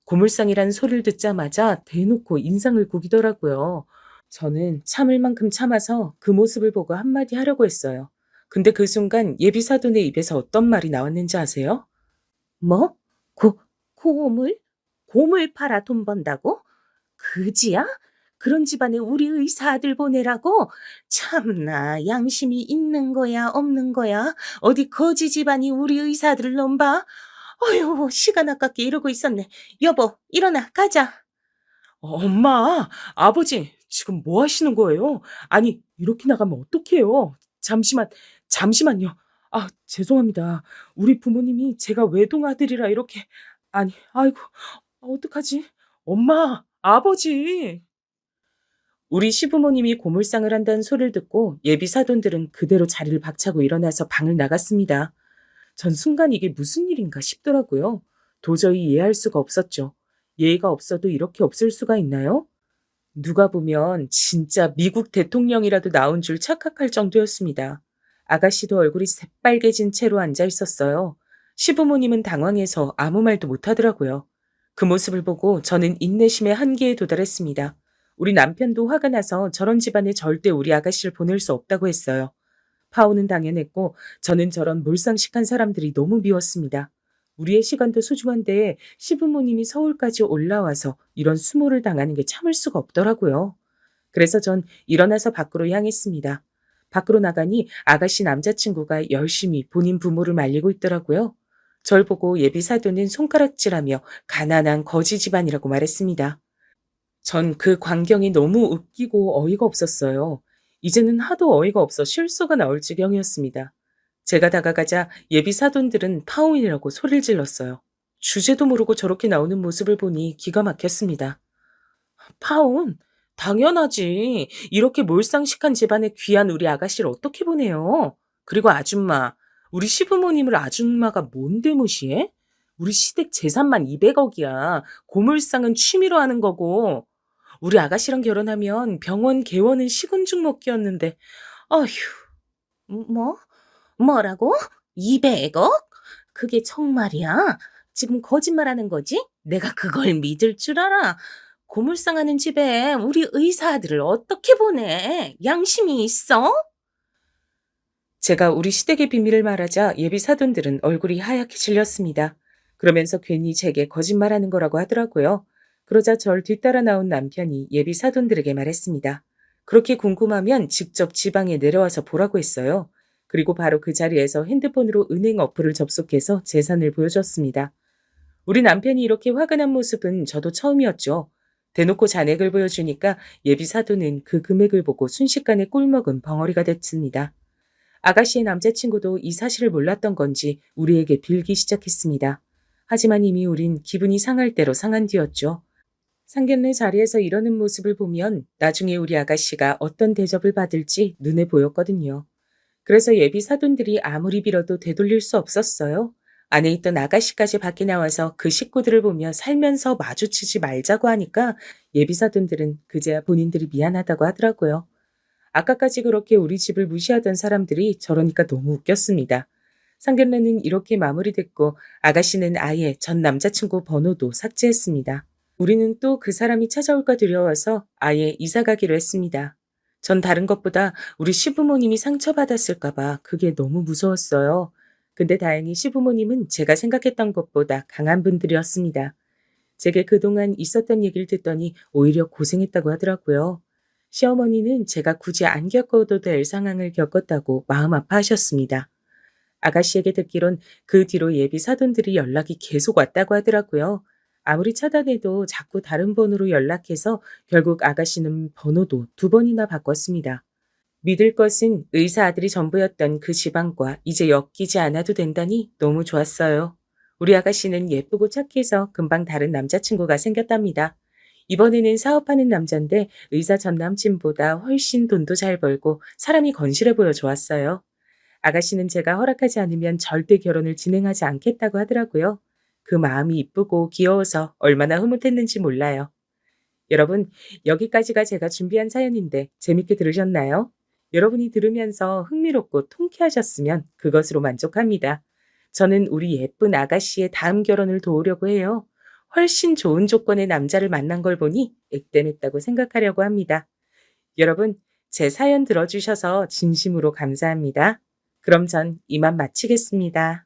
고물상이라는 소리를 듣자마자 대놓고 인상을 구기더라고요. 저는 참을 만큼 참아서 그 모습을 보고 한마디 하려고 했어요. 근데 그 순간 예비사돈의 입에서 어떤 말이 나왔는지 아세요? 뭐? 고물? 고물 팔아 돈 번다고? 그지야? 그런 집안에 우리 의사 아들 보내라고? 참나, 양심이 있는 거야, 없는 거야? 어디 거지 집안이 우리 의사 아들을 넘봐? 어휴, 시간 아깝게 이러고 있었네. 여보, 일어나, 가자. 엄마, 아버지, 지금 뭐 하시는 거예요? 아니, 이렇게 나가면 어떡해요? 잠시만요. 아, 죄송합니다. 우리 부모님이 제가 외동아들이라 이렇게, 아니, 아이고, 어떡하지? 엄마, 아버지. 우리 시부모님이 고물상을 한다는 소리를 듣고 예비 사돈들은 그대로 자리를 박차고 일어나서 방을 나갔습니다. 전 순간 이게 무슨 일인가 싶더라고요. 도저히 이해할 수가 없었죠. 예의가 없어도 이렇게 없을 수가 있나요? 누가 보면 진짜 미국 대통령이라도 나온 줄 착각할 정도였습니다. 아가씨도 얼굴이 새빨개진 채로 앉아 있었어요. 시부모님은 당황해서 아무 말도 못하더라고요. 그 모습을 보고 저는 인내심의 한계에 도달했습니다. 우리 남편도 화가 나서 저런 집안에 절대 우리 아가씨를 보낼 수 없다고 했어요. 파혼은 당연했고 저는 저런 몰상식한 사람들이 너무 미웠습니다. 우리의 시간도 소중한데 시부모님이 서울까지 올라와서 이런 수모를 당하는 게 참을 수가 없더라고요. 그래서 전 일어나서 밖으로 향했습니다. 밖으로 나가니 아가씨 남자친구가 열심히 본인 부모를 말리고 있더라고요. 절 보고 예비 사돈은 손가락질하며 가난한 거지 집안이라고 말했습니다. 전 그 광경이 너무 웃기고 어이가 없었어요. 이제는 하도 어이가 없어 실수가 나올 지경이었습니다. 제가 다가가자 예비 사돈들은 파혼이라고 소리를 질렀어요. 주제도 모르고 저렇게 나오는 모습을 보니 기가 막혔습니다. 파혼? 당연하지. 이렇게 몰상식한 집안에 귀한 우리 아가씨를 어떻게 보내요? 그리고 아줌마, 우리 시부모님을 아줌마가 뭔데 무시해? 우리 시댁 재산만 200억이야. 고물상은 취미로 하는 거고. 우리 아가씨랑 결혼하면 병원 개원은 식은죽 먹기였는데. 어휴. 뭐? 뭐라고? 200억? 그게 정말이야? 지금 거짓말하는 거지? 내가 그걸 믿을 줄 알아? 고물상하는 집에 우리 의사 아들을 어떻게 보내? 양심이 있어? 제가 우리 시댁의 비밀을 말하자 예비 사돈들은 얼굴이 하얗게 질렸습니다. 그러면서 괜히 제게 거짓말하는 거라고 하더라고요. 그러자 절 뒤따라 나온 남편이 예비 사돈들에게 말했습니다. 그렇게 궁금하면 직접 지방에 내려와서 보라고 했어요. 그리고 바로 그 자리에서 핸드폰으로 은행 어플을 접속해서 재산을 보여줬습니다. 우리 남편이 이렇게 화가 난 모습은 저도 처음이었죠. 대놓고 잔액을 보여주니까 예비 사돈은 그 금액을 보고 순식간에 꿀먹은 벙어리가 됐습니다. 아가씨의 남자친구도 이 사실을 몰랐던 건지 우리에게 빌기 시작했습니다. 하지만 이미 우린 기분이 상할 대로 상한 뒤였죠. 상견례 자리에서 이러는 모습을 보면 나중에 우리 아가씨가 어떤 대접을 받을지 눈에 보였거든요. 그래서 예비 사돈들이 아무리 빌어도 되돌릴 수 없었어요. 안에 있던 아가씨까지 밖에 나와서 그 식구들을 보며 살면서 마주치지 말자고 하니까 예비 사돈들은 그제야 본인들이 미안하다고 하더라고요. 아까까지 그렇게 우리 집을 무시하던 사람들이 저러니까 너무 웃겼습니다. 상견례는 이렇게 마무리됐고 아가씨는 아예 전 남자친구 번호도 삭제했습니다. 우리는 또 그 사람이 찾아올까 두려워서 아예 이사 가기로 했습니다. 전 다른 것보다 우리 시부모님이 상처받았을까봐 그게 너무 무서웠어요. 근데 다행히 시부모님은 제가 생각했던 것보다 강한 분들이었습니다. 제게 그동안 있었던 얘기를 듣더니 오히려 고생했다고 하더라고요. 시어머니는 제가 굳이 안 겪어도 될 상황을 겪었다고 마음 아파하셨습니다. 아가씨에게 듣기론 그 뒤로 예비 사돈들이 연락이 계속 왔다고 하더라고요. 아무리 차단해도 자꾸 다른 번호로 연락해서 결국 아가씨는 번호도 2번이나 바꿨습니다. 믿을 것은 의사 아들이 전부였던 그 지방과 이제 엮이지 않아도 된다니 너무 좋았어요. 우리 아가씨는 예쁘고 착해서 금방 다른 남자친구가 생겼답니다. 이번에는 사업하는 남잔데 의사 전 남친보다 훨씬 돈도 잘 벌고 사람이 건실해 보여 좋았어요. 아가씨는 제가 허락하지 않으면 절대 결혼을 진행하지 않겠다고 하더라고요. 그 마음이 이쁘고 귀여워서 얼마나 흐뭇했는지 몰라요. 여러분, 여기까지가 제가 준비한 사연인데 재밌게 들으셨나요? 여러분이 들으면서 흥미롭고 통쾌하셨으면 그것으로 만족합니다. 저는 우리 예쁜 아가씨의 다음 결혼을 도우려고 해요. 훨씬 좋은 조건의 남자를 만난 걸 보니 액땜했다고 생각하려고 합니다. 여러분, 제 사연 들어주셔서 진심으로 감사합니다. 그럼 전 이만 마치겠습니다.